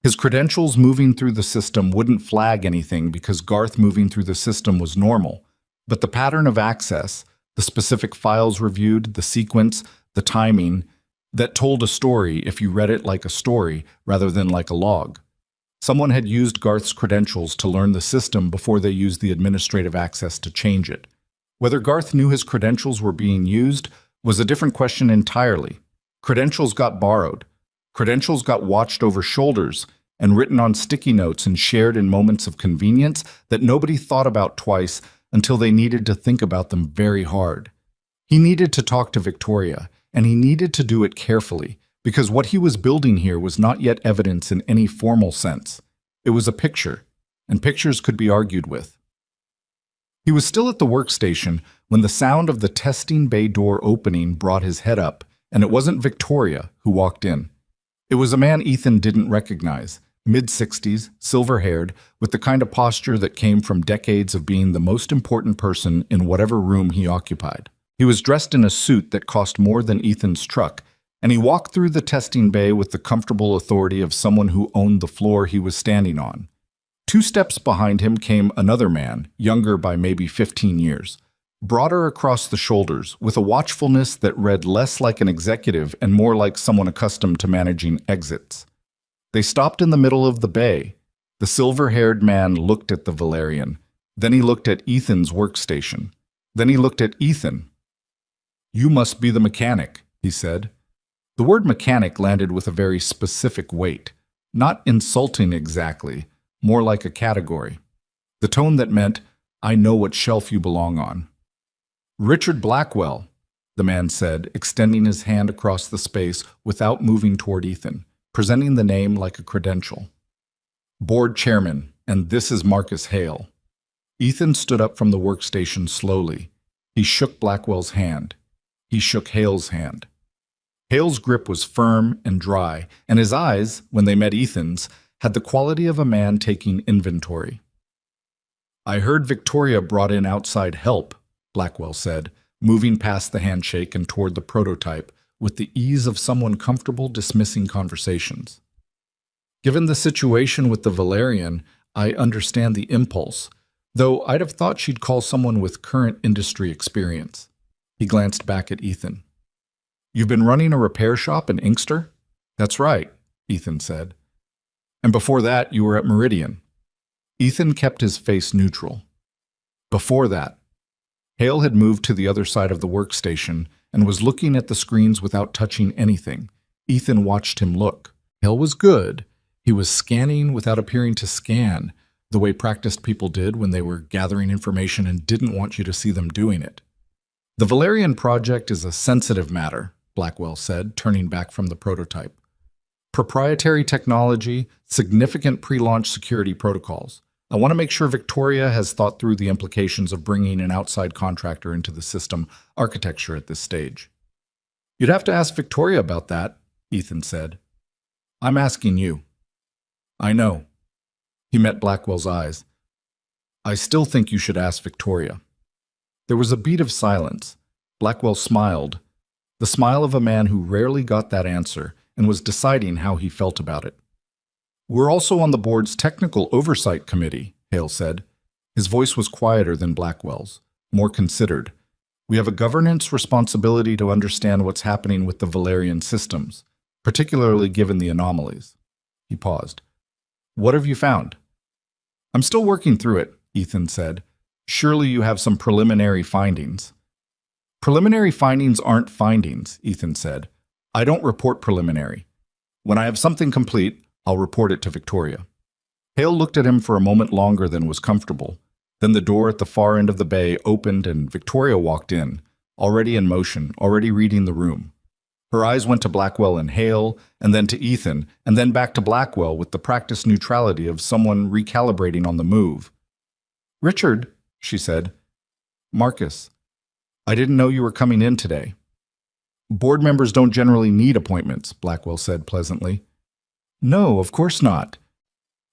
His credentials moving through the system wouldn't flag anything because Garth moving through the system was normal, but the pattern of access, the specific files reviewed, the sequence, the timing, that told a story if you read it like a story rather than like a log. Someone had used Garth's credentials to learn the system before they used the administrative access to change it. Whether Garth knew his credentials were being used was a different question entirely. Credentials got borrowed. Credentials got watched over shoulders and written on sticky notes and shared in moments of convenience that nobody thought about twice until they needed to think about them very hard. He needed to talk to Victoria, and he needed to do it carefully, because what he was building here was not yet evidence in any formal sense. It was a picture, and pictures could be argued with. He was still at the workstation when the sound of the testing bay door opening brought his head up, and it wasn't Victoria who walked in. It was a man Ethan didn't recognize, mid-60s, silver-haired, with the kind of posture that came from decades of being the most important person in whatever room he occupied. He was dressed in a suit that cost more than Ethan's truck, and he walked through the testing bay with the comfortable authority of someone who owned the floor he was standing on. 2 steps behind him came another man, younger by maybe 15 years, broader across the shoulders, with a watchfulness that read less like an executive and more like someone accustomed to managing exits. They stopped in the middle of the bay. The silver-haired man looked at the Valerian. Then he looked at Ethan's workstation. Then he looked at Ethan. "You must be the mechanic," he said. The word mechanic landed with a very specific weight. Not insulting exactly, more like a category. The tone that meant, "I know what shelf you belong on." "Richard Blackwell," the man said, extending his hand across the space without moving toward Ethan, presenting the name like a credential. "Board chairman, and this is Marcus Hale." Ethan stood up from the workstation slowly. He shook Blackwell's hand. He shook Hale's hand. Hale's grip was firm and dry, and his eyes, when they met Ethan's, had the quality of a man taking inventory. "I heard Victoria brought in outside help," Blackwell said, moving past the handshake and toward the prototype with the ease of someone comfortable dismissing conversations. "Given the situation with the Valerian, I understand the impulse, though I'd have thought she'd call someone with current industry experience." He glanced back at Ethan. "You've been running a repair shop in Inkster?" "That's right," Ethan said. "And before that, you were at Meridian." Ethan kept his face neutral. "Before that." Hale had moved to the other side of the workstation and was looking at the screens without touching anything. Ethan watched him look. Hale was good. He was scanning without appearing to scan, the way practiced people did when they were gathering information and didn't want you to see them doing it. "The Valerian project is a sensitive matter," Blackwell said, turning back from the prototype. "Proprietary technology, significant pre-launch security protocols. I want to make sure Victoria has thought through the implications of bringing an outside contractor into the system architecture at this stage." "You'd have to ask Victoria about that," Ethan said. "I'm asking you." "I know." He met Blackwell's eyes. "I still think you should ask Victoria." There was a beat of silence. Blackwell smiled, the smile of a man who rarely got that answer and was deciding how he felt about it. "We're also on the board's technical oversight committee," Hale said. His voice was quieter than Blackwell's, more considered. "We have a governance responsibility to understand what's happening with the Valerian systems, particularly given the anomalies." He paused. "What have you found?" "I'm still working through it," Ethan said. "Surely you have some preliminary findings." "Preliminary findings aren't findings," Ethan said. "I don't report preliminary. When I have something complete, I'll report it to Victoria." Hale looked at him for a moment longer than was comfortable. Then the door at the far end of the bay opened and Victoria walked in, already in motion, already reading the room. Her eyes went to Blackwell and Hale, and then to Ethan, and then back to Blackwell with the practiced neutrality of someone recalibrating on the move. "Richard," she said. "Marcus, I didn't know you were coming in today." "Board members don't generally need appointments," Blackwell said pleasantly. "No, of course not."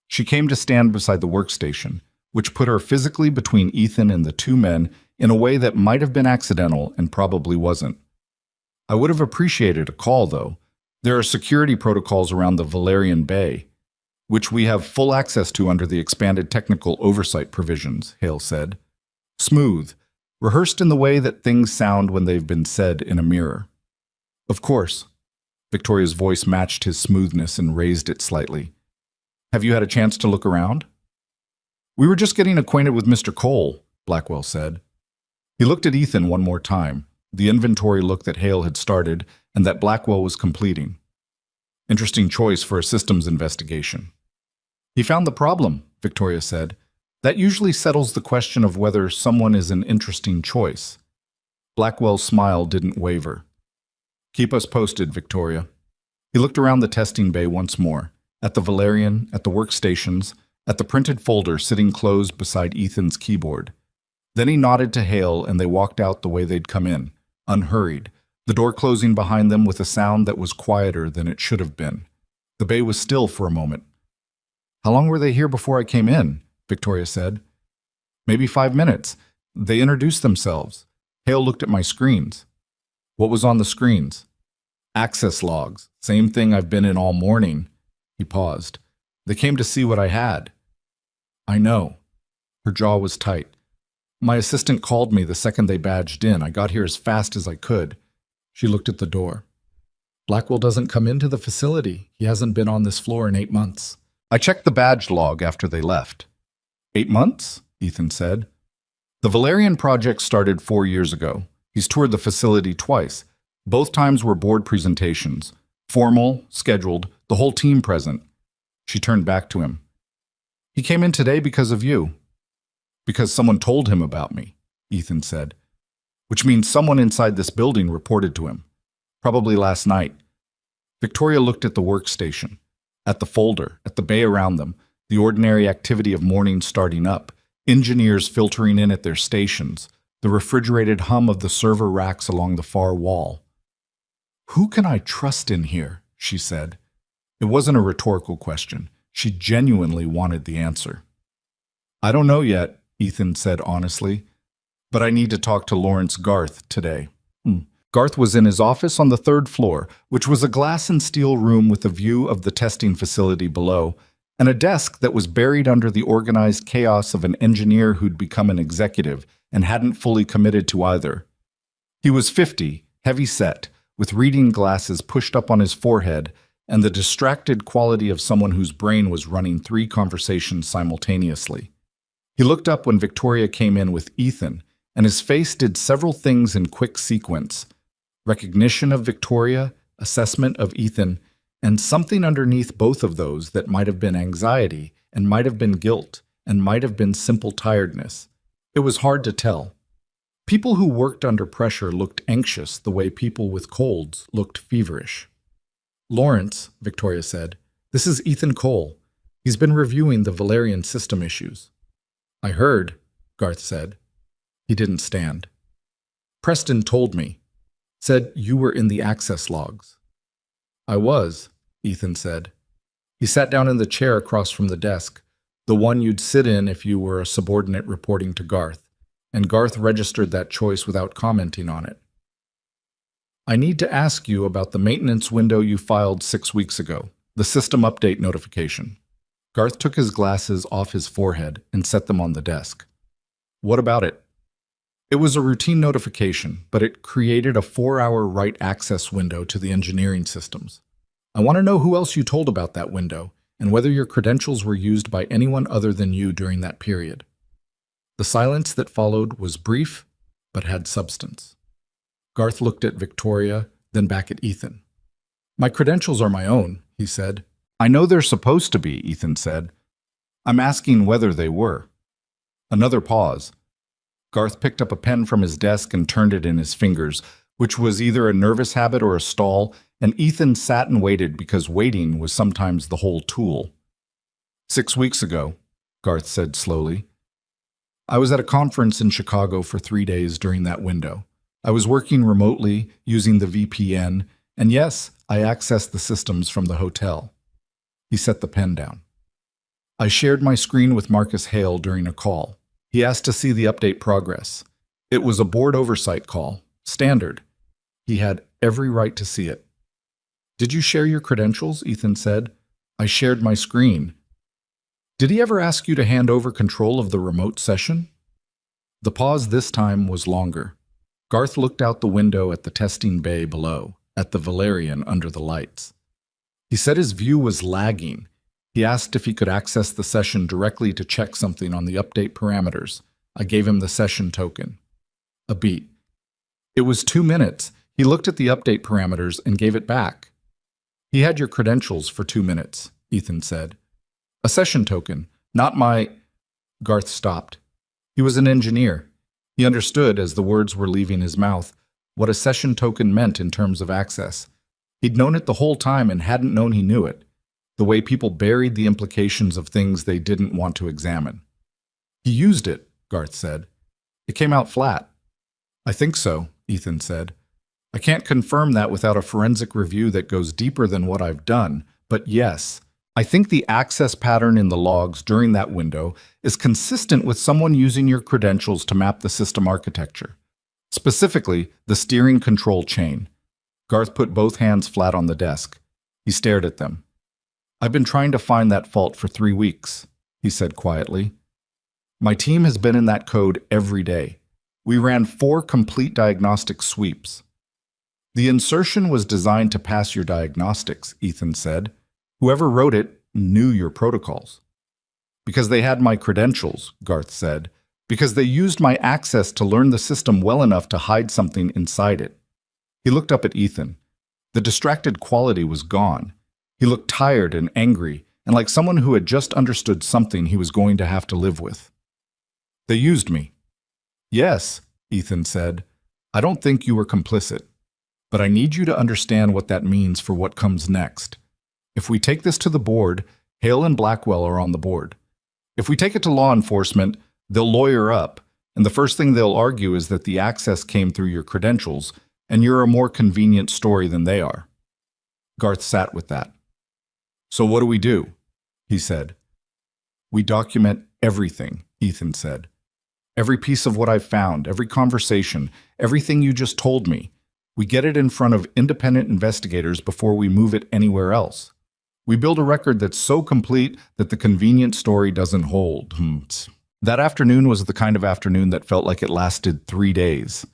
She came to stand beside the workstation, which put her physically between Ethan and the two men in a way that might have been accidental and probably wasn't. "I would have appreciated a call, though. There are security protocols around the Valerian Bay, which we have full access to under the expanded technical oversight provisions," Hale said. "Smooth, rehearsed in the way that things sound when they've been said in a mirror." "Of course." Victoria's voice matched his smoothness and raised it slightly. "Have you had a chance to look around?" "We were just getting acquainted with Mr. Cole," Blackwell said. He looked at Ethan one more time, the inventory look that Hale had started and that Blackwell was completing. "Interesting choice for a systems investigation." "He found the problem," Victoria said. "That usually settles the question of whether someone is an interesting choice." Blackwell's smile didn't waver. "Keep us posted, Victoria." He looked around the testing bay once more, at the Valerian, at the workstations, at the printed folder sitting closed beside Ethan's keyboard. Then he nodded to Hale and they walked out the way they'd come in, unhurried, the door closing behind them with a sound that was quieter than it should have been. The bay was still for a moment. "How long were they here before I came in?" Victoria said. "Maybe 5 minutes. They introduced themselves. Hale looked at my screens." "What was on the screens?" "Access logs. Same thing I've been in all morning." He paused. "They came to see what I had." "I know." Her jaw was tight. "My assistant called me the second they badged in. I got here as fast as I could." She looked at the door. Blackwell doesn't come into the facility. He hasn't been on this floor in 8 months. I checked the badge log after they left. 8 months? Ethan said. The Valerian project started 4 years ago. He's toured the facility twice. Both times were board presentations. Formal, scheduled, the whole team present. She turned back to him. He came in today because of you. Because someone told him about me, Ethan said. Which means someone inside this building reported to him. Probably last night. Victoria looked at the workstation, at the folder, at the bay around them, the ordinary activity of morning starting up, engineers filtering in at their stations, the refrigerated hum of the server racks along the far wall. Who can I trust in here? She said. It wasn't a rhetorical question. She genuinely wanted the answer. I don't know yet, Ethan said honestly, but I need to talk to Lawrence Garth today. Garth was in his office on the 3rd floor, which was a glass and steel room with a view of the testing facility below, and a desk that was buried under the organized chaos of an engineer who'd become an executive and hadn't fully committed to either. He was 50, heavy-set, with reading glasses pushed up on his forehead, and the distracted quality of someone whose brain was running 3 conversations simultaneously. He looked up when Victoria came in with Ethan, and his face did several things in quick sequence. Recognition of Victoria, assessment of Ethan, and something underneath both of those that might have been anxiety, and might have been guilt, and might have been simple tiredness. It was hard to tell. People who worked under pressure looked anxious the way people with colds looked feverish. Lawrence, Victoria said, this is Ethan Cole. He's been reviewing the Valerian system issues. I heard, Garth said. He didn't stand. Preston told me. Said you were in the access logs. I was, Ethan said. He sat down in the chair across from the desk, the one you'd sit in if you were a subordinate reporting to Garth, and Garth registered that choice without commenting on it. I need to ask you about the maintenance window you filed 6 weeks ago, the system update notification. Garth took his glasses off his forehead and set them on the desk. What about it? It was a routine notification, but it created a 4-hour write access window to the engineering systems. I want to know who else you told about that window, and whether your credentials were used by anyone other than you during that period. The silence that followed was brief, but had substance. Garth looked at Victoria, then back at Ethan. My credentials are my own, he said. I know they're supposed to be, Ethan said. I'm asking whether they were. Another pause. Garth picked up a pen from his desk and turned it in his fingers, which was either a nervous habit or a stall, and Ethan sat and waited because waiting was sometimes the whole tool. 6 weeks ago, Garth said slowly. I was at a conference in Chicago for 3 days during that window. I was working remotely, using the VPN, and yes, I accessed the systems from the hotel. He set the pen down. I shared my screen with Marcus Hale during a call. He asked to see the update progress. It was a board oversight call, standard. He had every right to see it. Did you share your credentials? Ethan said. I shared my screen. Did he ever ask you to hand over control of the remote session? The pause this time was longer. Garth looked out the window at the testing bay below, at the Valerian under the lights. He said his view was lagging. He asked if he could access the session directly to check something on the update parameters. I gave him the session token. A beat. It was 2 minutes. He looked at the update parameters and gave it back. He had your credentials for 2 minutes, Ethan said. A session token, not my... Garth stopped. He was an engineer. He understood, as the words were leaving his mouth, what a session token meant in terms of access. He'd known it the whole time and hadn't known he knew it. The way people buried the implications of things they didn't want to examine. He used it, Garth said. It came out flat. I think so, Ethan said. I can't confirm that without a forensic review that goes deeper than what I've done, but yes, I think the access pattern in the logs during that window is consistent with someone using your credentials to map the system architecture. Specifically, the steering control chain. Garth put both hands flat on the desk. He stared at them. I've been trying to find that fault for 3 weeks, he said quietly. My team has been in that code every day. We ran 4 complete diagnostic sweeps. The insertion was designed to pass your diagnostics, Ethan said. Whoever wrote it knew your protocols. Because they had my credentials, Garth said. Because they used my access to learn the system well enough to hide something inside it. He looked up at Ethan. The distracted quality was gone. He looked tired and angry, and like someone who had just understood something he was going to have to live with. They used me. Yes, Ethan said. I don't think you were complicit. But I need you to understand what that means for what comes next. If we take this to the board, Hale and Blackwell are on the board. If we take it to law enforcement, they'll lawyer up, and the first thing they'll argue is that the access came through your credentials, and you're a more convenient story than they are. Garth sat with that. So what do? He said. We document everything, Ethan said. Every piece of what I've found, every conversation, everything you just told me. We get it in front of independent investigators before we move it anywhere else. We build a record that's so complete that the convenient story doesn't hold. That afternoon was the kind of afternoon that felt like it lasted 3 days.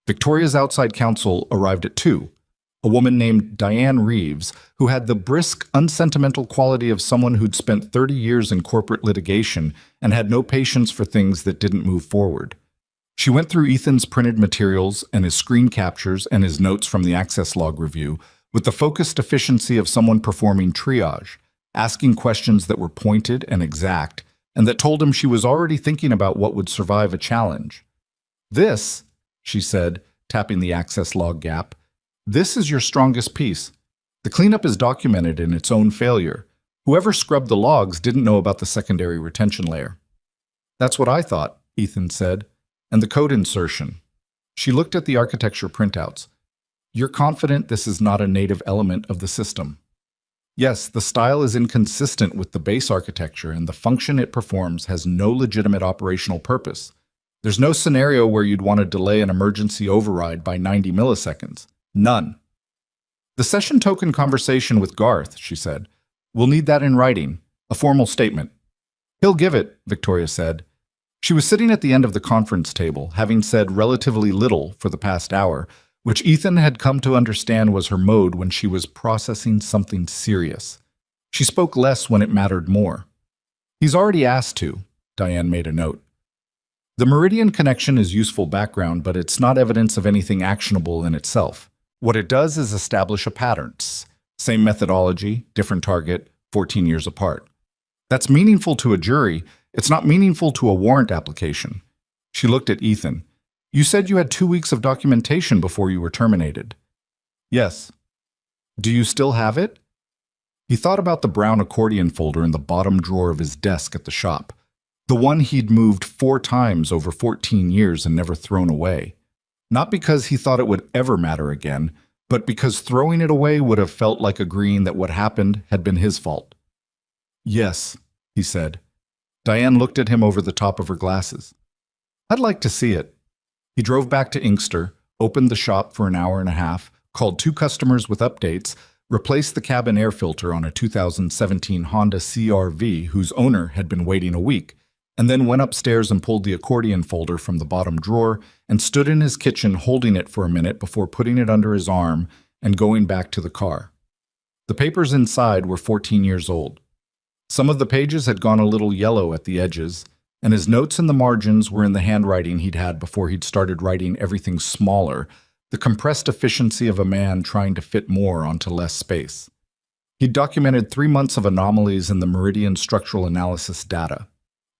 Victoria's outside counsel arrived at 2. A woman named Diane Reeves, who had the brisk, unsentimental quality of someone who'd spent 30 years in corporate litigation and had no patience for things that didn't move forward. She went through Ethan's printed materials and his screen captures and his notes from the access log review with the focused efficiency of someone performing triage, asking questions that were pointed and exact, and that told him she was already thinking about what would survive a challenge. This, she said, tapping the access log gap, this is your strongest piece. The cleanup is documented in its own failure. Whoever scrubbed the logs didn't know about the secondary retention layer. That's what I thought, Ethan said. And the code insertion. She looked at the architecture printouts. You're confident this is not a native element of the system? Yes, the style is inconsistent with the base architecture and the function it performs has no legitimate operational purpose. There's no scenario where you'd want to delay an emergency override by 90 milliseconds. None. The session token conversation with Garth, she said. We'll need that in writing, a formal statement. He'll give it, Victoria said. She was sitting at the end of the conference table, having said relatively little for the past hour, which Ethan had come to understand was her mode when she was processing something serious. She spoke less when it mattered more. He's already asked to, Diane made a note. The Meridian connection is useful background, but it's not evidence of anything actionable in itself. What it does is establish a pattern. Same methodology, different target, 14 years apart. That's meaningful to a jury. It's not meaningful to a warrant application. She looked at Ethan. You said you had 2 weeks of documentation before you were terminated. Yes. Do you still have it? He thought about the brown accordion folder in the bottom drawer of his desk at the shop. The one he'd moved 4 times over 14 years and never thrown away. Not because he thought it would ever matter again, but because throwing it away would have felt like agreeing that what happened had been his fault. Yes, he said. Diane looked at him over the top of her glasses. I'd like to see it. He drove back to Inkster, opened the shop for an hour and a half, called 2 customers with updates, replaced the cabin air filter on a 2017 Honda CR-V whose owner had been waiting a week, and then went upstairs and pulled the accordion folder from the bottom drawer and stood in his kitchen holding it for a minute before putting it under his arm and going back to the car. The papers inside were 14 years old. Some of the pages had gone a little yellow at the edges, and his notes in the margins were in the handwriting he'd had before he'd started writing everything smaller, the compressed efficiency of a man trying to fit more onto less space. He'd documented 3 months of anomalies in the Meridian structural analysis data.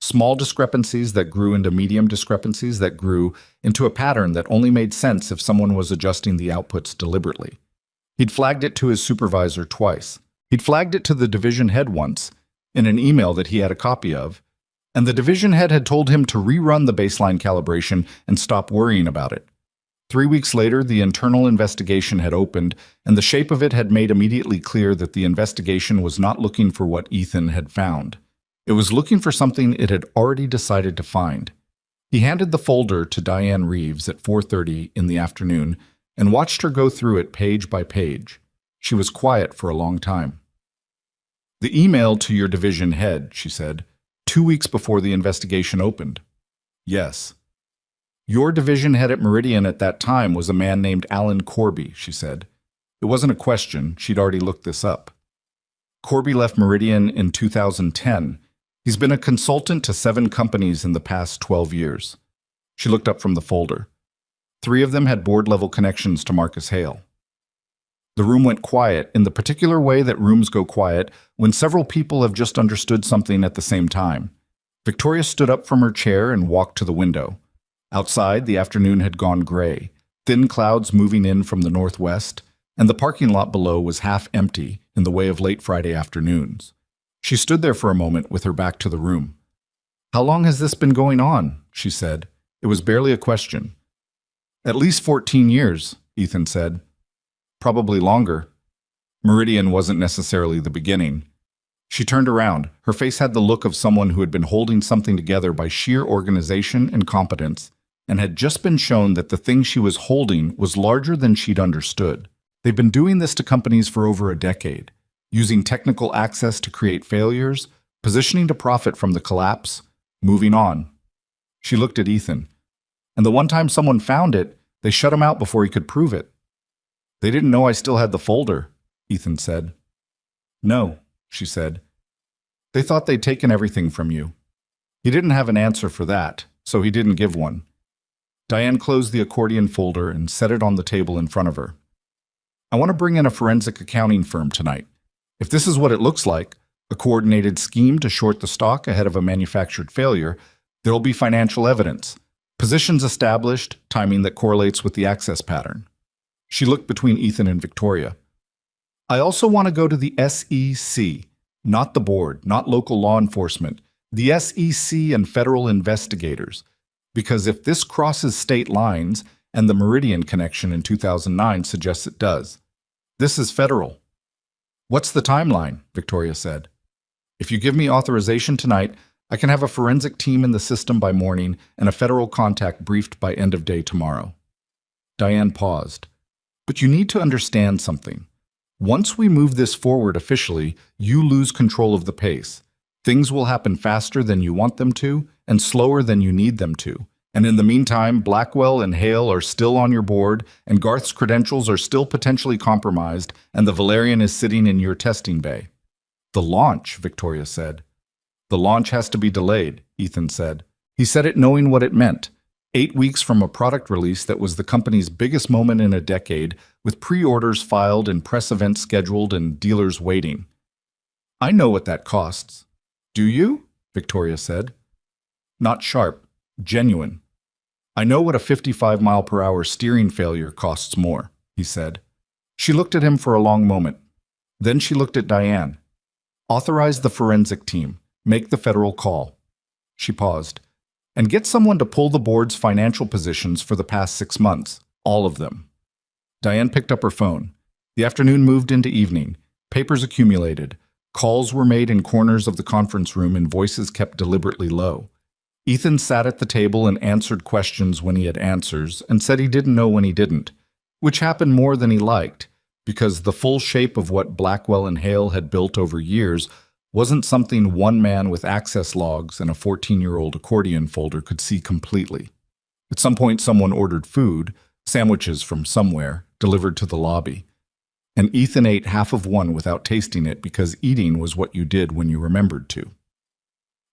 Small discrepancies that grew into medium discrepancies that grew into a pattern that only made sense if someone was adjusting the outputs deliberately. He'd flagged it to his supervisor twice. He'd flagged it to the division head once, in an email that he had a copy of, and the division head had told him to rerun the baseline calibration and stop worrying about it. 3 weeks later, the internal investigation had opened, and the shape of it had made immediately clear that the investigation was not looking for what Ethan had found. It was looking for something it had already decided to find. He handed the folder to Diane Reeves at 4:30 in the afternoon and watched her go through it page by page. She was quiet for a long time. The email to your division head, she said, 2 weeks before the investigation opened. Yes. Your division head at Meridian at that time was a man named Alan Corby, she said. It wasn't a question, she'd already looked this up. Corby left Meridian in 2010. He's been a consultant to 7 companies in the past 12 years. She looked up from the folder. 3 of them had board-level connections to Marcus Hale. The room went quiet in the particular way that rooms go quiet when several people have just understood something at the same time. Victoria stood up from her chair and walked to the window. Outside, the afternoon had gone gray, thin clouds moving in from the northwest, and the parking lot below was half empty in the way of late Friday afternoons. She stood there for a moment with her back to the room. "How long has this been going on?" she said. It was barely a question. "At least 14 years, Ethan said. "Probably longer." Meridian wasn't necessarily the beginning. She turned around. Her face had the look of someone who had been holding something together by sheer organization and competence, and had just been shown that the thing she was holding was larger than she'd understood. They've been doing this to companies for over a decade, using technical access to create failures, positioning to profit from the collapse, moving on. She looked at Ethan. And the one time someone found it, they shut him out before he could prove it. "They didn't know I still had the folder," Ethan said. "No," she said. "They thought they'd taken everything from you." He didn't have an answer for that, so he didn't give one. Diane closed the accordion folder and set it on the table in front of her. "I want to bring in a forensic accounting firm tonight. If this is what it looks like, a coordinated scheme to short the stock ahead of a manufactured failure, there'll be financial evidence, positions established, timing that correlates with the access pattern." She looked between Ethan and Victoria. "I also want to go to the SEC, not the board, not local law enforcement, the SEC and federal investigators. Because if this crosses state lines, and the Meridian connection in 2009 suggests it does, this is federal." "What's the timeline?" Victoria said. "If you give me authorization tonight, I can have a forensic team in the system by morning and a federal contact briefed by end of day tomorrow." Diane paused. "But you need to understand something. Once we move this forward officially, you lose control of the pace. Things will happen faster than you want them to and slower than you need them to. And in the meantime, Blackwell and Hale are still on your board, and Garth's credentials are still potentially compromised, and the Valerian is sitting in your testing bay." "The launch," Victoria said. "The launch has to be delayed," Ethan said. He said it knowing what it meant. 8 weeks from a product release that was the company's biggest moment in a decade, with pre-orders filed and press events scheduled and dealers waiting. "I know what that costs." "Do you?" Victoria said. "Not sharp. Genuine. I know what a 55-mile-per-hour steering failure costs more," he said. She looked at him for a long moment. Then she looked at Diane. "Authorize the forensic team. Make the federal call." She paused. "And get someone to pull the board's financial positions for the past 6 months. All of them." Diane picked up her phone. The afternoon moved into evening. Papers accumulated. Calls were made in corners of the conference room and voices kept deliberately low. Ethan sat at the table and answered questions when he had answers and said he didn't know when he didn't, which happened more than he liked, because the full shape of what Blackwell and Hale had built over years wasn't something one man with access logs and a 14-year-old accordion folder could see completely. At some point, someone ordered food, sandwiches from somewhere, delivered to the lobby. And Ethan ate half of one without tasting it because eating was what you did when you remembered to.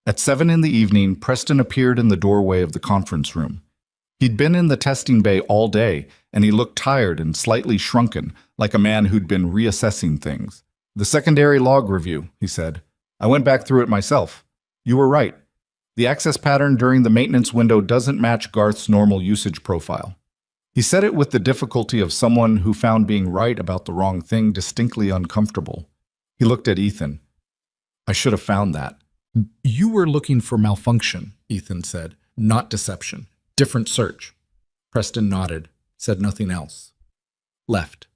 At 7 in the evening, Preston appeared in the doorway of the conference room. He'd been in the testing bay all day, and he looked tired and slightly shrunken, like a man who'd been reassessing things. "The secondary log review," he said. "I went back through it myself. You were right. The access pattern during the maintenance window doesn't match Garth's normal usage profile." He said it with the difficulty of someone who found being right about the wrong thing distinctly uncomfortable. He looked at Ethan. "I should have found that." "You were looking for malfunction," Ethan said, "not deception. Different search." Preston nodded, said nothing else. Left.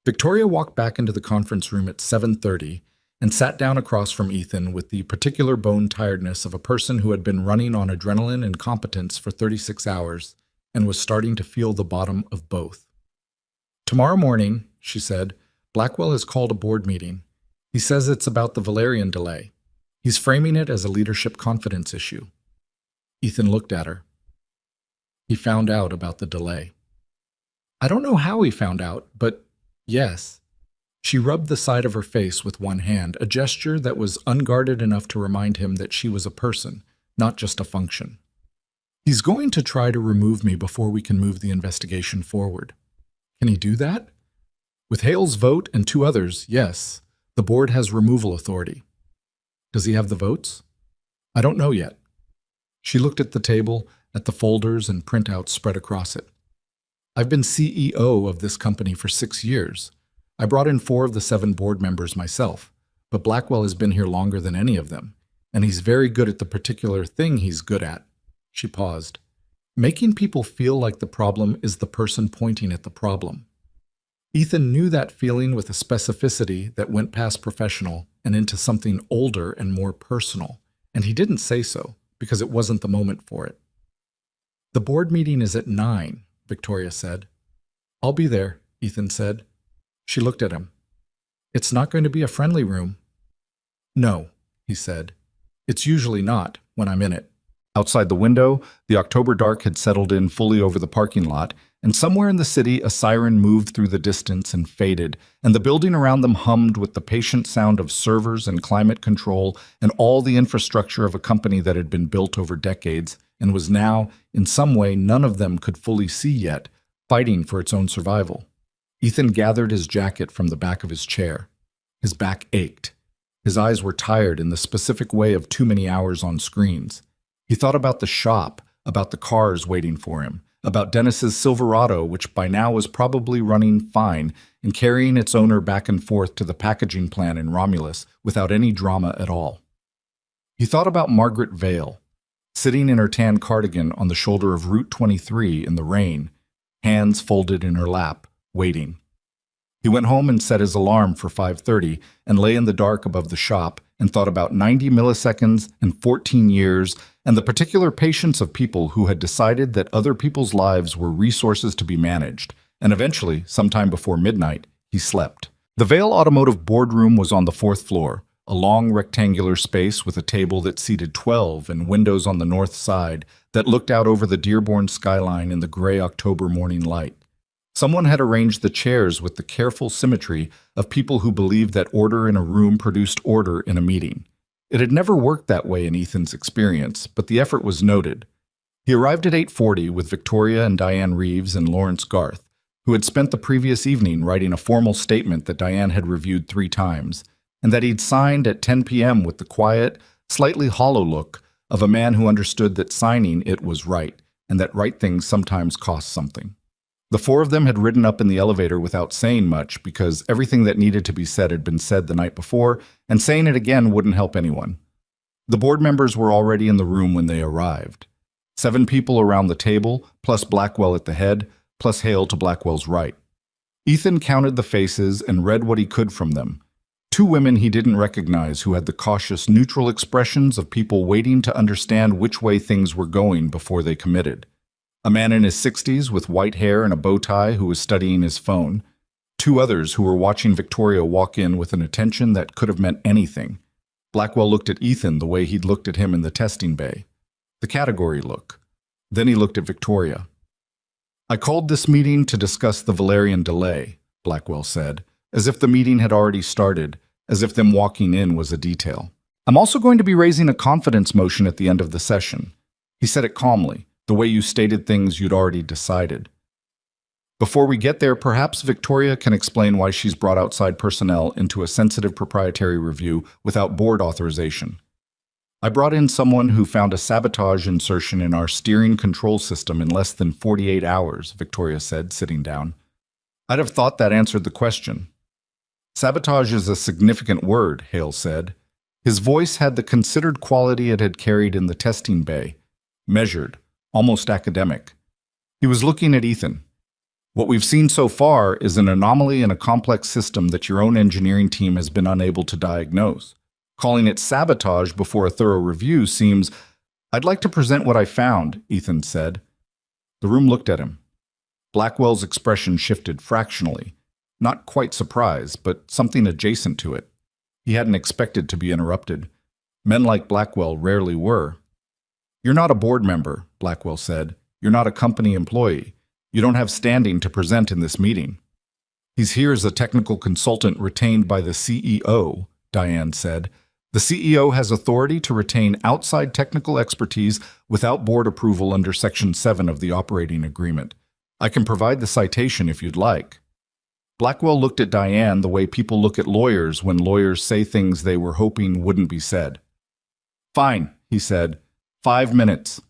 Victoria walked back into the conference room at 7:30 and sat down across from Ethan with the particular bone tiredness of a person who had been running on adrenaline and competence for 36 hours and was starting to feel the bottom of both. "Tomorrow morning," she said, "Blackwell has called a board meeting. He says it's about the Valerian delay. He's framing it as a leadership confidence issue." Ethan looked at her. He found out about the delay. I don't know how he found out, but yes. She rubbed the side of her face with one hand, a gesture that was unguarded enough to remind him that she was a person, not just a function. He's going to try to remove me before we can move the investigation forward. Can he do that? With Hale's vote and 2 others, yes, the board has removal authority. Does he have the votes? I don't know yet. She looked at the table, at the folders and printouts spread across it. I've been CEO of this company for 6 years. I brought in 4 of the 7 board members myself, but Blackwell has been here longer than any of them, and he's very good at the particular thing he's good at. She paused. Making people feel like the problem is the person pointing at the problem. Ethan knew that feeling with a specificity that went past professional and into something older and more personal, and he didn't say so because it wasn't the moment for it. The board meeting is at 9, Victoria said. I'll be there, Ethan said. She looked at him. It's not going to be a friendly room. No, he said. It's usually not when I'm in it. Outside the window, the October dark had settled in fully over the parking lot, and somewhere in the city a siren moved through the distance and faded, and the building around them hummed with the patient sound of servers and climate control and all the infrastructure of a company that had been built over decades and was now, in some way none of them could fully see yet, fighting for its own survival. Ethan gathered his jacket from the back of his chair. His back ached. His eyes were tired in the specific way of too many hours on screens. He thought about the shop, about the cars waiting for him, about Dennis's Silverado, which by now was probably running fine and carrying its owner back and forth to the packaging plant in Romulus without any drama at all. He thought about Margaret Vale, sitting in her tan cardigan on the shoulder of Route 23 in the rain, hands folded in her lap, waiting. He went home and set his alarm for 5:30 and lay in the dark above the shop and thought about 90 milliseconds and 14 years and the particular patience of people who had decided that other people's lives were resources to be managed, and eventually, sometime before midnight, he slept. The Vale Automotive boardroom was on the 4th floor, a long rectangular space with a table that seated 12 and windows on the north side that looked out over the Dearborn skyline in the gray October morning light. Someone had arranged the chairs with the careful symmetry of people who believed that order in a room produced order in a meeting. It had never worked that way in Ethan's experience, but the effort was noted. He arrived at 8:40 with Victoria and Diane Reeves and Lawrence Garth, who had spent the previous evening writing a formal statement that Diane had reviewed 3 times, and that he'd signed at 10 p.m. with the quiet, slightly hollow look of a man who understood that signing it was right, and that right things sometimes cost something. The 4 of them had ridden up in the elevator without saying much because everything that needed to be said had been said the night before, and saying it again wouldn't help anyone. The board members were already in the room when they arrived. 7 people around the table, plus Blackwell at the head, plus Hale to Blackwell's right. Ethan counted the faces and read what he could from them. 2 women he didn't recognize who had the cautious, neutral expressions of people waiting to understand which way things were going before they committed. A man in his 60s with white hair and a bow tie who was studying his phone. 2 others who were watching Victoria walk in with an attention that could have meant anything. Blackwell looked at Ethan the way he'd looked at him in the testing bay. The category look. Then he looked at Victoria. I called this meeting to discuss the Valerian delay, Blackwell said, as if the meeting had already started, as if them walking in was a detail. I'm also going to be raising a confidence motion at the end of the session. He said it calmly, the way you stated things you'd already decided. Before we get there, perhaps Victoria can explain why she's brought outside personnel into a sensitive proprietary review without board authorization. I brought in someone who found a sabotage insertion in our steering control system in less than 48 hours, Victoria said, sitting down. I'd have thought that answered the question. Sabotage is a significant word, Hale said. His voice had the considered quality it had carried in the testing bay, measured, almost academic. He was looking at Ethan. What we've seen so far is an anomaly in a complex system that your own engineering team has been unable to diagnose. Calling it sabotage before a thorough review seems... I'd like to present what I found, Ethan said. The room looked at him. Blackwell's expression shifted fractionally. Not quite surprise, but something adjacent to it. He hadn't expected to be interrupted. Men like Blackwell rarely were. You're not a board member, Blackwell said. You're not a company employee. You don't have standing to present in this meeting." "He's here as a technical consultant retained by the CEO," Diane said. "The CEO has authority to retain outside technical expertise without board approval under Section 7 of the operating agreement. I can provide the citation if you'd like." Blackwell looked at Diane the way people look at lawyers when lawyers say things they were hoping wouldn't be said. "Fine," he said. 5 minutes.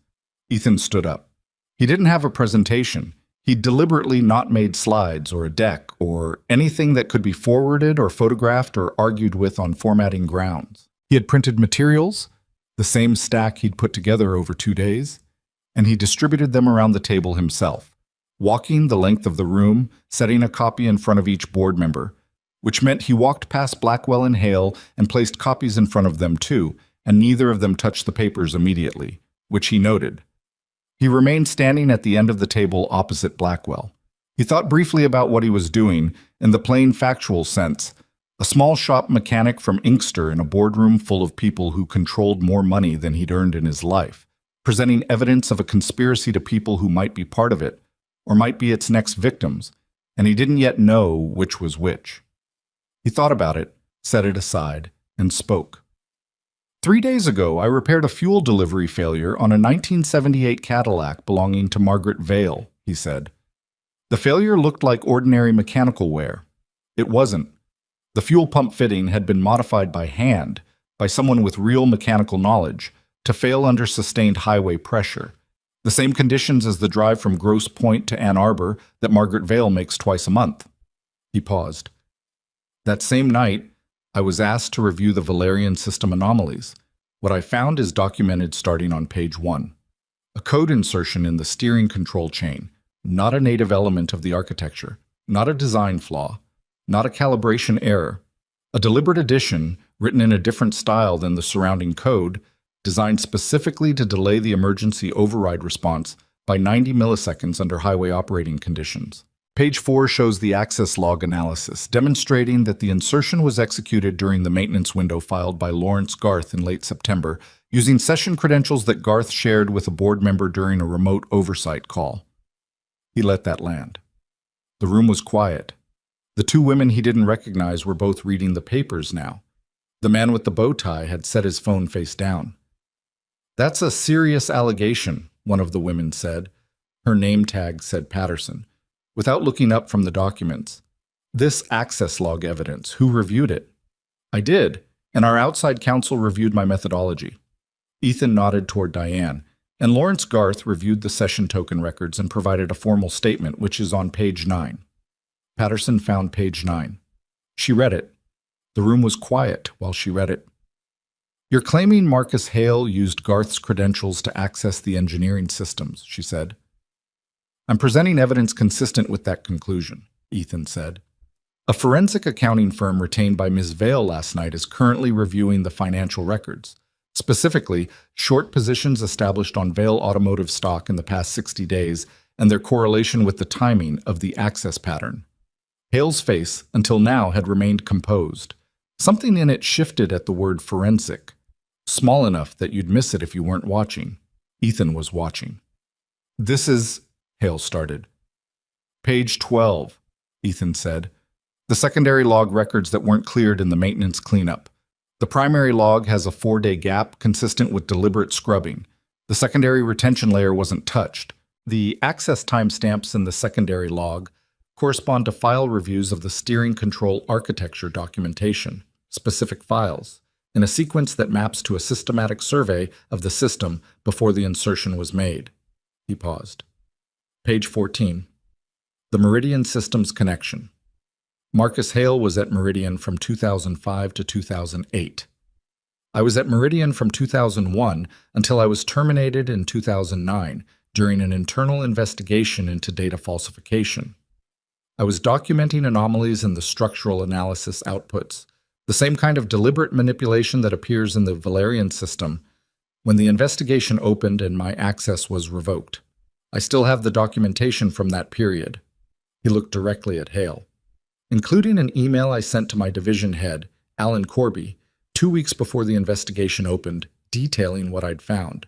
Ethan stood up. He didn't have a presentation. He'd deliberately not made slides or a deck or anything that could be forwarded or photographed or argued with on formatting grounds. He had printed materials, the same stack he'd put together over 2 days, and he distributed them around the table himself, walking the length of the room, setting a copy in front of each board member, which meant he walked past Blackwell and Hale and placed copies in front of them too, and neither of them touched the papers immediately, which he noted. He remained standing at the end of the table opposite Blackwell. He thought briefly about what he was doing in the plain factual sense. A small shop mechanic from Inkster in a boardroom full of people who controlled more money than he'd earned in his life, presenting evidence of a conspiracy to people who might be part of it, or might be its next victims, and he didn't yet know which was which. He thought about it, set it aside, and spoke. 3 days ago, I repaired a fuel delivery failure on a 1978 Cadillac belonging to Margaret Vale, he said. The failure looked like ordinary mechanical wear. It wasn't. The fuel pump fitting had been modified by hand, by someone with real mechanical knowledge, to fail under sustained highway pressure. The same conditions as the drive from Grosse Pointe to Ann Arbor that Margaret Vale makes twice a month. He paused. That same night, I was asked to review the Valerian system anomalies. What I found is documented starting on page 1. A code insertion in the steering control chain, not a native element of the architecture, not a design flaw, not a calibration error, a deliberate addition written in a different style than the surrounding code, designed specifically to delay the emergency override response by 90 milliseconds under highway operating conditions. Page 4 shows the access log analysis, demonstrating that the insertion was executed during the maintenance window filed by Lawrence Garth in late September, using session credentials that Garth shared with a board member during a remote oversight call. He let that land. The room was quiet. The 2 women he didn't recognize were both reading the papers now. The man with the bow tie had set his phone face down. "That's a serious allegation," one of the women said. Her name tag said Patterson. Without looking up from the documents. "This access log evidence, who reviewed it?" "I did, and our outside counsel reviewed my methodology." Ethan nodded toward Diane, and Lawrence Garth reviewed the session token records and provided a formal statement, which is on page 9. Patterson found page 9. She read it. The room was quiet while she read it. "You're claiming Marcus Hale used Garth's credentials to access the engineering systems," she said. "I'm presenting evidence consistent with that conclusion," Ethan said. "A forensic accounting firm retained by Ms. Vale last night is currently reviewing the financial records, specifically short positions established on Vale automotive stock in the past 60 days and their correlation with the timing of the access pattern." Hale's face, until now, had remained composed. Something in it shifted at the word forensic, small enough that you'd miss it if you weren't watching. Ethan was watching. "This is..." Hale started. "Page 12, Ethan said. "The secondary log records that weren't cleared in the maintenance cleanup. The primary log has a 4-day gap consistent with deliberate scrubbing. The secondary retention layer wasn't touched. The access timestamps in the secondary log correspond to file reviews of the steering control architecture documentation, specific files, in a sequence that maps to a systematic survey of the system before the insertion was made." He paused. Page 14. The Meridian Systems Connection. Marcus Hale was at Meridian from 2005 to 2008. I was at Meridian from 2001 until I was terminated in 2009 during an internal investigation into data falsification. I was documenting anomalies in the structural analysis outputs, the same kind of deliberate manipulation that appears in the Valerian system, when the investigation opened and my access was revoked. I still have the documentation from that period. He looked directly at Hale. Including an email I sent to my division head, Alan Corby, 2 weeks before the investigation opened, detailing what I'd found.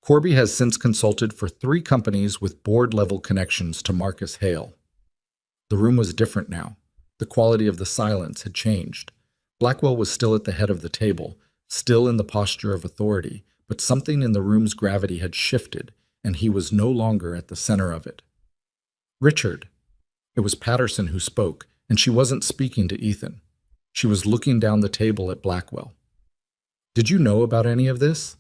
Corby has since consulted for 3 companies with board-level connections to Marcus Hale. The room was different now. The quality of the silence had changed. Blackwell was still at the head of the table, still in the posture of authority, but something in the room's gravity had shifted, and he was no longer at the center of it. "Richard." It was Patterson who spoke, and she wasn't speaking to Ethan. She was looking down the table at Blackwell. "Did you know about any of this?"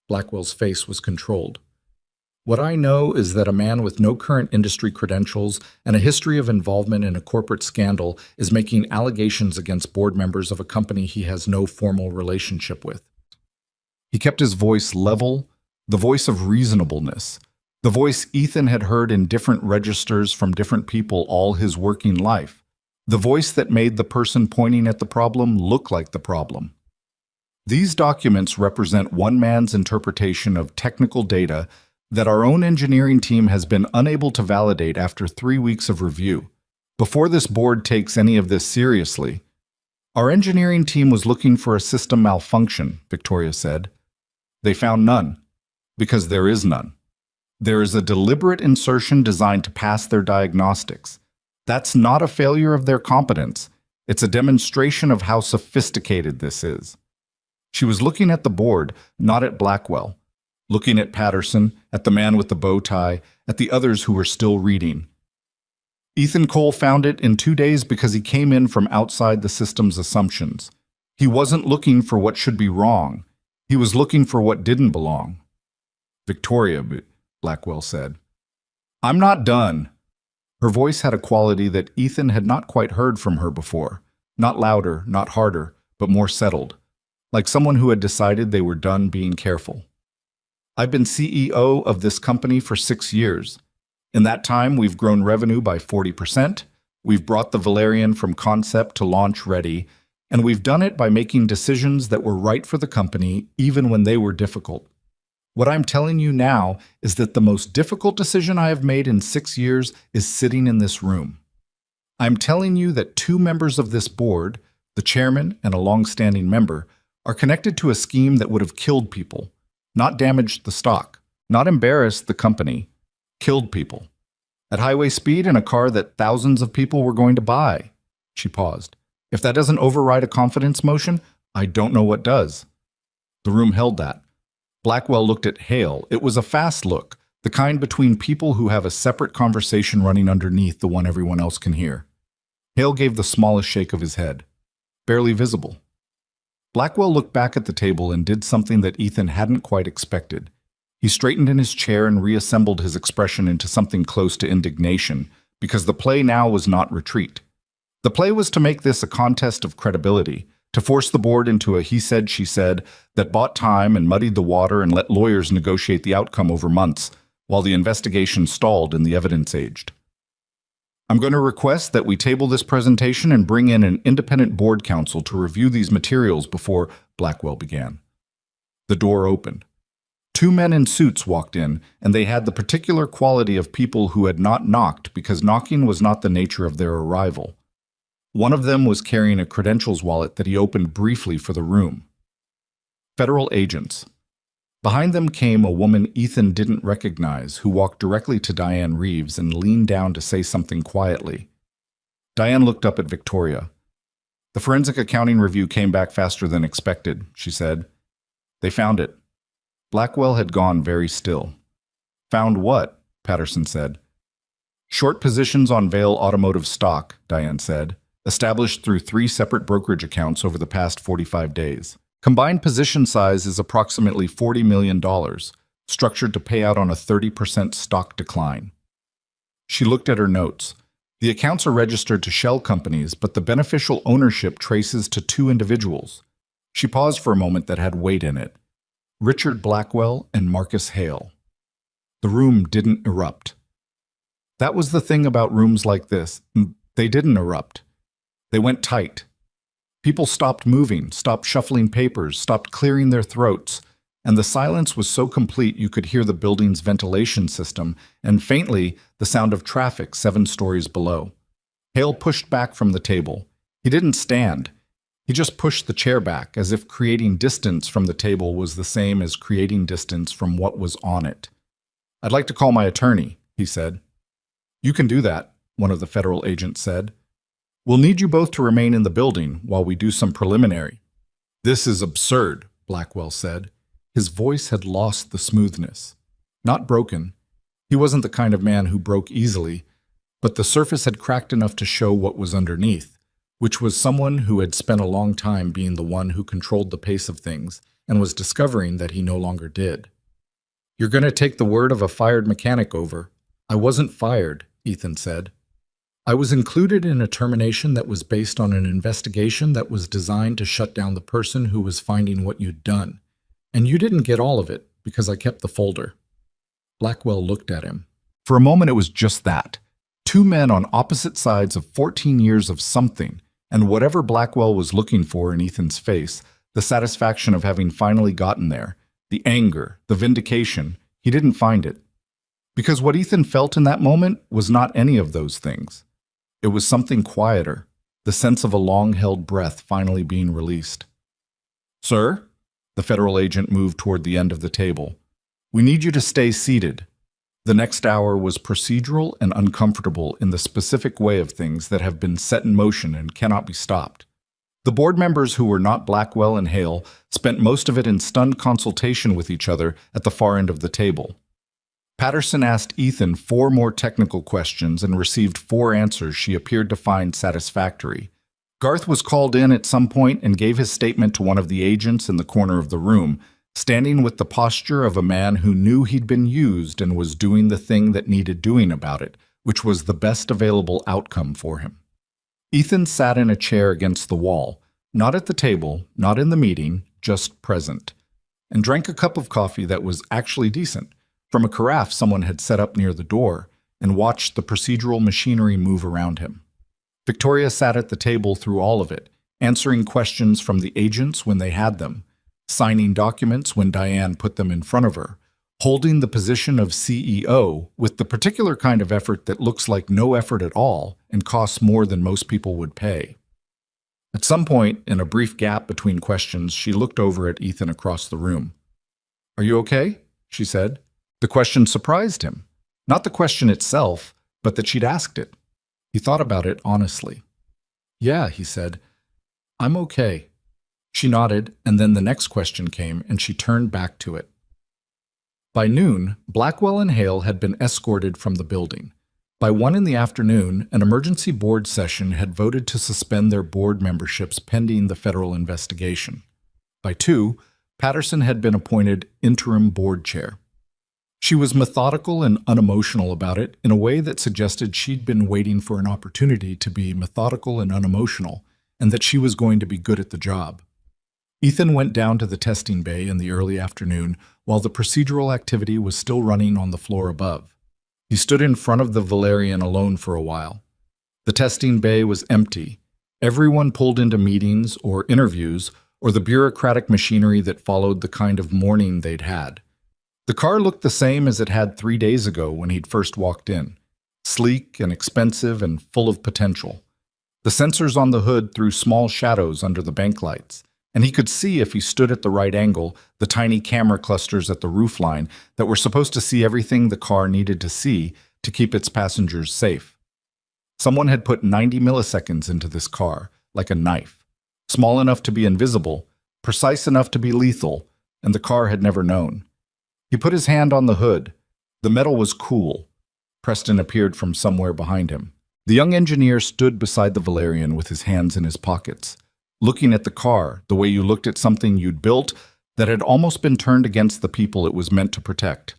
Blackwell's face was controlled. "What I know is that a man with no current industry credentials and a history of involvement in a corporate scandal is making allegations against board members of a company he has no formal relationship with." He kept his voice level, the voice of reasonableness, the voice Ethan had heard in different registers from different people all his working life, the voice that made the person pointing at the problem look like the problem. "These documents represent one man's interpretation of technical data that our own engineering team has been unable to validate after 3 weeks of review. Before this board takes any of this seriously, our engineering team was looking for a system malfunction," Victoria said. "They found none, because there is none. There is a deliberate insertion designed to pass their diagnostics. That's not a failure of their competence. It's a demonstration of how sophisticated this is." She was looking at the board, not at Blackwell, looking at Patterson, at the man with the bow tie, at the others who were still reading. "Ethan Cole found it in 2 days because he came in from outside the system's assumptions. He wasn't looking for what should be wrong. He was looking for what didn't belong." "Victoria," Blackwell said. "I'm not done." Her voice had a quality that Ethan had not quite heard from her before. Not louder, not harder, but more settled. Like someone who had decided they were done being careful. "I've been CEO of this company for 6 years. In that time, we've grown revenue by 40%. We've brought the Valerian from concept to launch ready, and we've done it by making decisions that were right for the company, even when they were difficult. What I'm telling you now is that the most difficult decision I have made in 6 years is sitting in this room. I'm telling you that 2 members of this board, the chairman and a long-standing member, are connected to a scheme that would have killed people, not damaged the stock, not embarrassed the company, killed people. At highway speed in a car that thousands of people were going to buy." She paused. "If that doesn't override a confidence motion, I don't know what does." The room held that. Blackwell looked at Hale. It was a fast look, the kind between people who have a separate conversation running underneath the one everyone else can hear. Hale gave the smallest shake of his head. "Barely visible." Blackwell looked back at the table and did something that Ethan hadn't quite expected. He straightened in his chair and reassembled his expression into something close to indignation, because the play now was not retreat. The play was to make this a contest of credibility, to force the board into a he said, she said that bought time and muddied the water and let lawyers negotiate the outcome over months, while the investigation stalled and the evidence aged. "I'm going to request that we table this presentation and bring in an independent board counsel to review these materials before," Blackwell began. The door opened. 2 men in suits walked in, and they had the particular quality of people who had not knocked because knocking was not the nature of their arrival. One of them was carrying a credentials wallet that he opened briefly for the room. Federal agents. Behind them came a woman Ethan didn't recognize who walked directly to Diane Reeves and leaned down to say something quietly. Diane looked up at Victoria. "The forensic accounting review came back faster than expected," she said. "They found it." Blackwell had gone very still. "Found what?" Patterson said. "Short positions on Vail Automotive stock," Diane said, "established through 3 separate brokerage accounts over the past 45 days. Combined position size is approximately $40 million, structured to pay out on a 30% stock decline." She looked at her notes. The accounts are registered to shell companies, but the beneficial ownership traces to 2 individuals. She paused for a moment that had weight in it. Richard Blackwell and Marcus Hale. The room didn't erupt. That was the thing about rooms like this. They didn't erupt. They went tight. People stopped moving, stopped shuffling papers, stopped clearing their throats, and the silence was so complete you could hear the building's ventilation system and faintly the sound of traffic 7 stories below. Hale pushed back from the table. He didn't stand. He just pushed the chair back, as if creating distance from the table was the same as creating distance from what was on it. "I'd like to call my attorney," he said. "You can do that," one of the federal agents said. "We'll need you both to remain in the building while we do some preliminary." "This is absurd," Blackwell said. His voice had lost the smoothness. Not broken. He wasn't the kind of man who broke easily, but the surface had cracked enough to show what was underneath, which was someone who had spent a long time being the one who controlled the pace of things and was discovering that he no longer did. "You're going to take the word of a fired mechanic over." "I wasn't fired," Ethan said. "I was included in a termination that was based on an investigation that was designed to shut down the person who was finding what you'd done. And you didn't get all of it because I kept the folder." Blackwell looked at him. For a moment it was just that. Two men on opposite sides of 14 years of something, and whatever Blackwell was looking for in Ethan's face, the satisfaction of having finally gotten there, the anger, the vindication, he didn't find it. Because what Ethan felt in that moment was not any of those things. It was something quieter, the sense of a long-held breath finally being released. "Sir?" The federal agent moved toward the end of the table. "We need you to stay seated." The next hour was procedural and uncomfortable in the specific way of things that have been set in motion and cannot be stopped. The board members who were not Blackwell and Hale spent most of it in stunned consultation with each other at the far end of the table. Patterson asked Ethan 4 more technical questions and received 4 answers she appeared to find satisfactory. Garth was called in at some point and gave his statement to one of the agents in the corner of the room, standing with the posture of a man who knew he'd been used and was doing the thing that needed doing about it, which was the best available outcome for him. Ethan sat in a chair against the wall, not at the table, not in the meeting, just present, and drank a cup of coffee that was actually decent, from a carafe someone had set up near the door, and watched the procedural machinery move around him. Victoria sat at the table through all of it, answering questions from the agents when they had them, signing documents when Diane put them in front of her, holding the position of CEO with the particular kind of effort that looks like no effort at all and costs more than most people would pay. At some point, in a brief gap between questions, she looked over at Ethan across the room. "Are you okay?" she said. The question surprised him. Not the question itself, but that she'd asked it. He thought about it honestly. "Yeah," he said. "I'm okay." She nodded, and then the next question came, and she turned back to it. By noon, Blackwell and Hale had been escorted from the building. By 1 in the afternoon, an emergency board session had voted to suspend their board memberships pending the federal investigation. By 2, Patterson had been appointed interim board chair. She was methodical and unemotional about it in a way that suggested she'd been waiting for an opportunity to be methodical and unemotional, and that she was going to be good at the job. Ethan went down to the testing bay in the early afternoon while the procedural activity was still running on the floor above. He stood in front of the Valerian alone for a while. The testing bay was empty. Everyone pulled into meetings or interviews or the bureaucratic machinery that followed the kind of morning they'd had. The car looked the same as it had 3 days ago when he'd first walked in, sleek and expensive and full of potential. The sensors on the hood threw small shadows under the bank lights, and he could see, if he stood at the right angle, the tiny camera clusters at the roofline that were supposed to see everything the car needed to see to keep its passengers safe. Someone had put 90 milliseconds into this car, like a knife, small enough to be invisible, precise enough to be lethal, and the car had never known. He put his hand on the hood. The metal was cool. Preston appeared from somewhere behind him. The young engineer stood beside the Valerian with his hands in his pockets, looking at the car the way you looked at something you'd built that had almost been turned against the people it was meant to protect.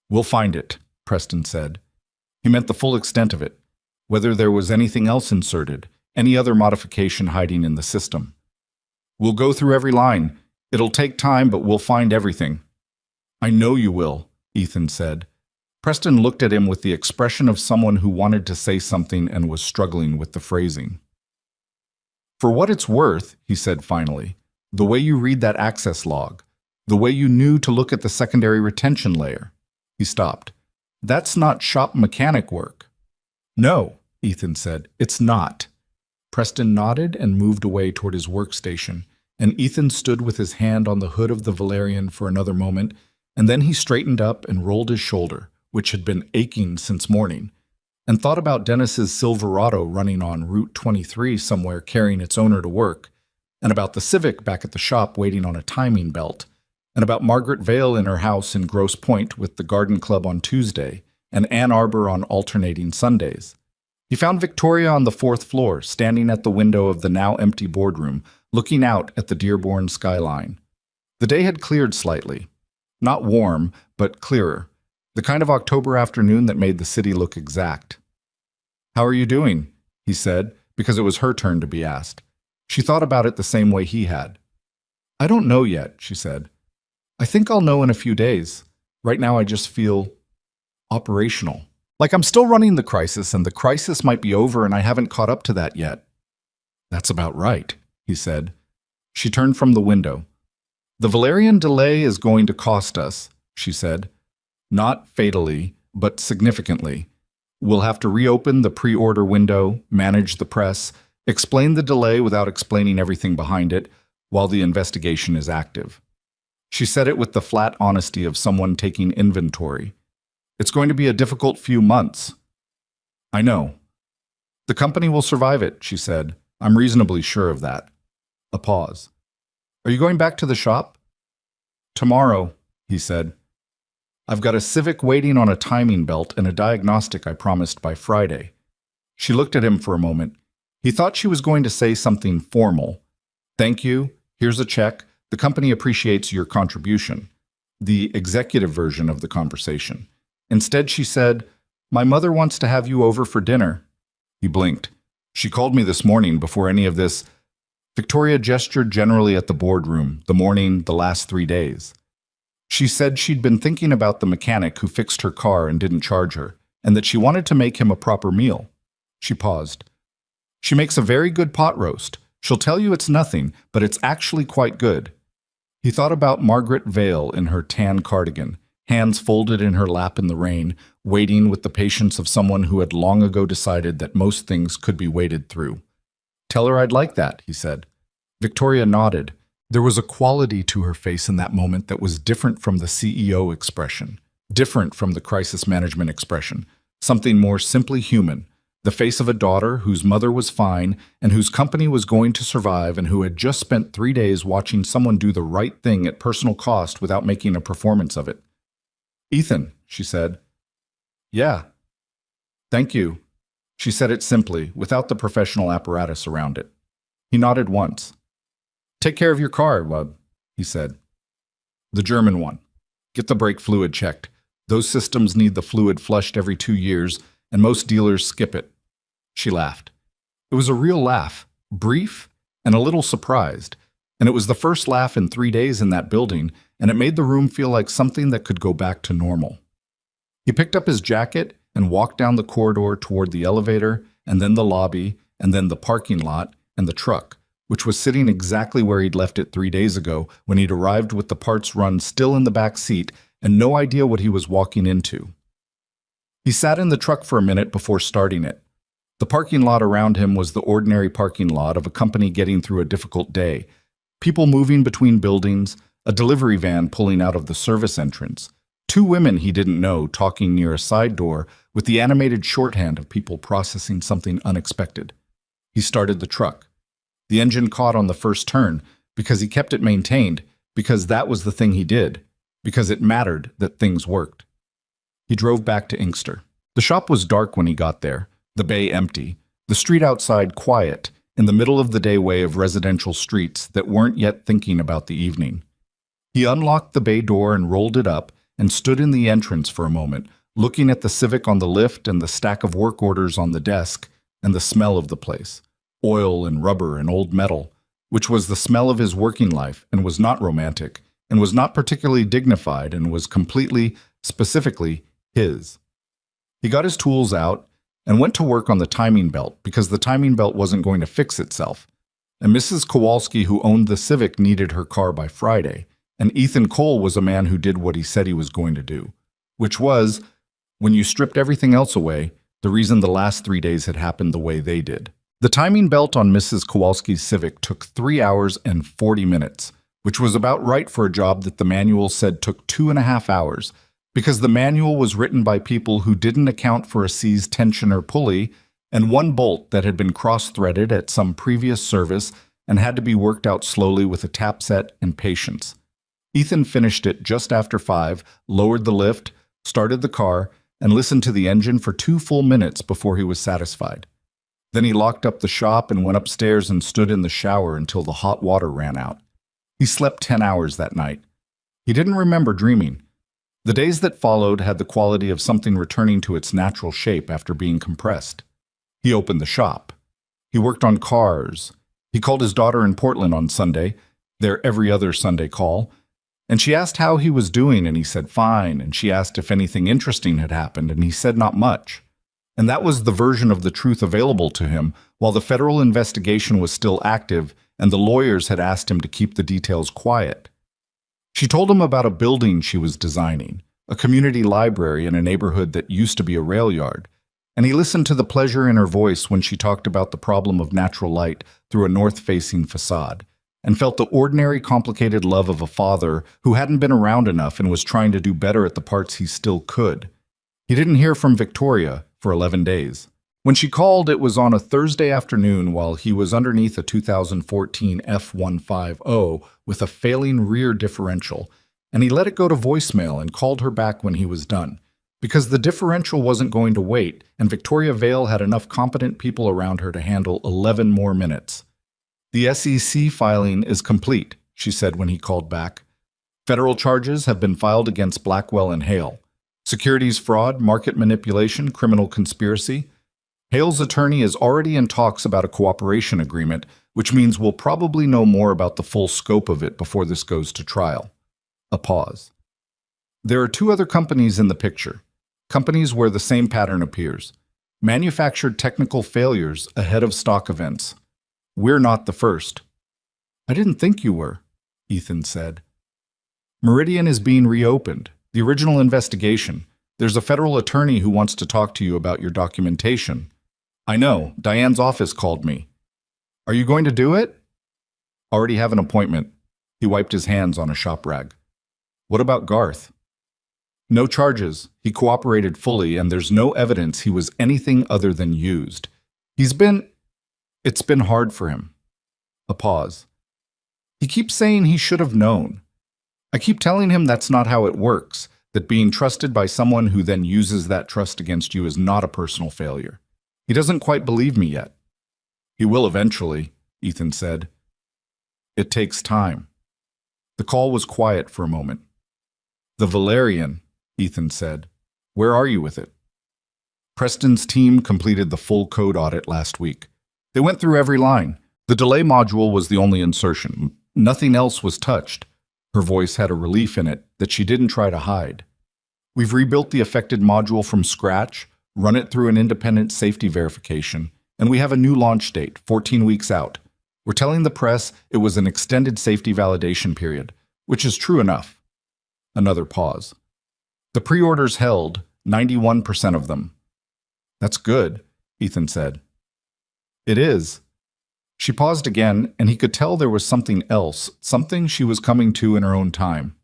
"We'll find it," Preston said. He meant the full extent of it, whether there was anything else inserted, any other modification hiding in the system. "We'll go through every line. It'll take time, but we'll find everything." "I know you will," Ethan said. Preston looked at him with the expression of someone who wanted to say something and was struggling with the phrasing. "For what it's worth," he said finally, "the way you read that access log, the way you knew to look at the secondary retention layer." He stopped. "That's not shop mechanic work." "No," Ethan said, "it's not." Preston nodded and moved away toward his workstation, and Ethan stood with his hand on the hood of the Valerian for another moment, and then he straightened up and rolled his shoulder, which had been aching since morning, and thought about Dennis's Silverado running on Route 23 somewhere carrying its owner to work, and about the Civic back at the shop waiting on a timing belt, and about Margaret Vale in her house in Grosse Pointe with the garden club on Tuesday, and Ann Arbor on alternating Sundays. He found Victoria on the 4th floor, standing at the window of the now empty boardroom, looking out at the Dearborn skyline. The day had cleared slightly. Not warm, but clearer. The kind of October afternoon that made the city look exact. "How are you doing?" he said, because it was her turn to be asked. She thought about it the same way he had. "I don't know yet," she said. "I think I'll know in a few days. Right now I just feel operational. Like I'm still running the crisis, and the crisis might be over and I haven't caught up to that yet." "That's about right," he said. She turned from the window. "The Valerian delay is going to cost us," she said. "Not fatally, but significantly. We'll have to reopen the pre-order window, manage the press, explain the delay without explaining everything behind it, while the investigation is active." She said it with the flat honesty of someone taking inventory. "It's going to be a difficult few months." "I know." "The company will survive it," she said. "I'm reasonably sure of that." A pause. "Are you going back to the shop?" "Tomorrow," he said. "I've got a Civic waiting on a timing belt and a diagnostic I promised by Friday." She looked at him for a moment. He thought she was going to say something formal. "Thank you. Here's a check. The company appreciates your contribution." The executive version of the conversation. Instead, she said, "My mother wants to have you over for dinner." He blinked. "She called me this morning before any of this." Victoria gestured generally at the boardroom, the morning, the last 3 days. She said she'd been thinking about the mechanic who fixed her car and didn't charge her, and that she wanted to make him a proper meal. She paused. "She makes a very good pot roast. She'll tell you it's nothing, but it's actually quite good." He thought about Margaret Vale in her tan cardigan, hands folded in her lap in the rain, waiting with the patience of someone who had long ago decided that most things could be waited through. "Tell her I'd like that," he said. Victoria nodded. There was a quality to her face in that moment that was different from the CEO expression, different from the crisis management expression, something more simply human, the face of a daughter whose mother was fine and whose company was going to survive and who had just spent 3 days watching someone do the right thing at personal cost without making a performance of it. "Ethan," she said. "Yeah." "Thank you." She said it simply, without the professional apparatus around it. He nodded once. "Take care of your car, Wub," he said. "The German one. Get the brake fluid checked. Those systems need the fluid flushed every 2 years, and most dealers skip it." She laughed. It was a real laugh, brief and a little surprised, and it was the first laugh in 3 days in that building, and it made the room feel like something that could go back to normal. He picked up his jacket and walked down the corridor toward the elevator, and then the lobby, and then the parking lot, and the truck, which was sitting exactly where he'd left it 3 days ago when he'd arrived with the parts run still in the back seat and no idea what he was walking into. He sat in the truck for a minute before starting it. The parking lot around him was the ordinary parking lot of a company getting through a difficult day. People moving between buildings, a delivery van pulling out of the service entrance, 2 women he didn't know talking near a side door with the animated shorthand of people processing something unexpected. He started the truck. The engine caught on the first turn because he kept it maintained, because that was the thing he did, because it mattered that things worked. He drove back to Inkster. The shop was dark when he got there, the bay empty, the street outside quiet, in the middle of the day way of residential streets that weren't yet thinking about the evening. He unlocked the bay door and rolled it up and stood in the entrance for a moment, looking at the Civic on the lift and the stack of work orders on the desk and the smell of the place, oil and rubber and old metal, which was the smell of his working life and was not romantic and was not particularly dignified and was completely, specifically, his. He got his tools out and went to work on the timing belt because the timing belt wasn't going to fix itself. And Mrs. Kowalski, who owned the Civic, needed her car by Friday. And Ethan Cole was a man who did what he said he was going to do, which was, when you stripped everything else away, the reason the last 3 days had happened the way they did. The timing belt on Mrs. Kowalski's Civic took 3 hours and 40 minutes, which was about right for a job that the manual said took 2.5 hours, because the manual was written by people who didn't account for a seized tension or pulley and one bolt that had been cross-threaded at some previous service and had to be worked out slowly with a tap set and patience. Ethan finished it just after 5, lowered the lift, started the car, and listened to the engine for 2 full minutes before he was satisfied. Then he locked up the shop and went upstairs and stood in the shower until the hot water ran out. He slept 10 hours that night. He didn't remember dreaming. The days that followed had the quality of something returning to its natural shape after being compressed. He opened the shop. He worked on cars. He called his daughter in Portland on Sunday, their every other Sunday call, and she asked how he was doing, and he said fine, and she asked if anything interesting had happened, and he said not much. And that was the version of the truth available to him, while the federal investigation was still active, and the lawyers had asked him to keep the details quiet. She told him about a building she was designing, a community library in a neighborhood that used to be a rail yard, and he listened to the pleasure in her voice when she talked about the problem of natural light through a north-facing facade, and felt the ordinary, complicated love of a father who hadn't been around enough and was trying to do better at the parts he still could. He didn't hear from Victoria for 11 days. When she called, it was on a Thursday afternoon while he was underneath a 2014 F-150 with a failing rear differential, and he let it go to voicemail and called her back when he was done, because the differential wasn't going to wait, and Victoria Vale had enough competent people around her to handle 11 more minutes. "The SEC filing is complete," she said when he called back. "Federal charges have been filed against Blackwell and Hale. Securities fraud, market manipulation, criminal conspiracy. Hale's attorney is already in talks about a cooperation agreement, which means we'll probably know more about the full scope of it before this goes to trial." A pause. "There are 2 other companies in the picture. Companies where the same pattern appears. Manufactured technical failures ahead of stock events. We're not the first." "I didn't think you were," Ethan said. "Meridian is being reopened. The original investigation. There's a federal attorney who wants to talk to you about your documentation." "I know. Diane's office called me." "Are you going to do it?" "Already have an appointment." He wiped his hands on a shop rag. "What about Garth?" "No charges. He cooperated fully, and there's no evidence he was anything other than used. It's been hard for him." A pause. "He keeps saying he should have known. I keep telling him that's not how it works, that being trusted by someone who then uses that trust against you is not a personal failure. He doesn't quite believe me yet." "He will eventually," Ethan said. "It takes time." The call was quiet for a moment. "The Valerian," Ethan said. "Where are you with it?" "Preston's team completed the full code audit last week. They went through every line. The delay module was the only insertion. Nothing else was touched." Her voice had a relief in it that she didn't try to hide. "We've rebuilt the affected module from scratch, run it through an independent safety verification, and we have a new launch date, 14 weeks out. We're telling the press it was an extended safety validation period, which is true enough." Another pause. "The pre-orders held, 91% of them." "That's good," Ethan said. "It is." She paused again, and he could tell there was something else, something she was coming to in her own time.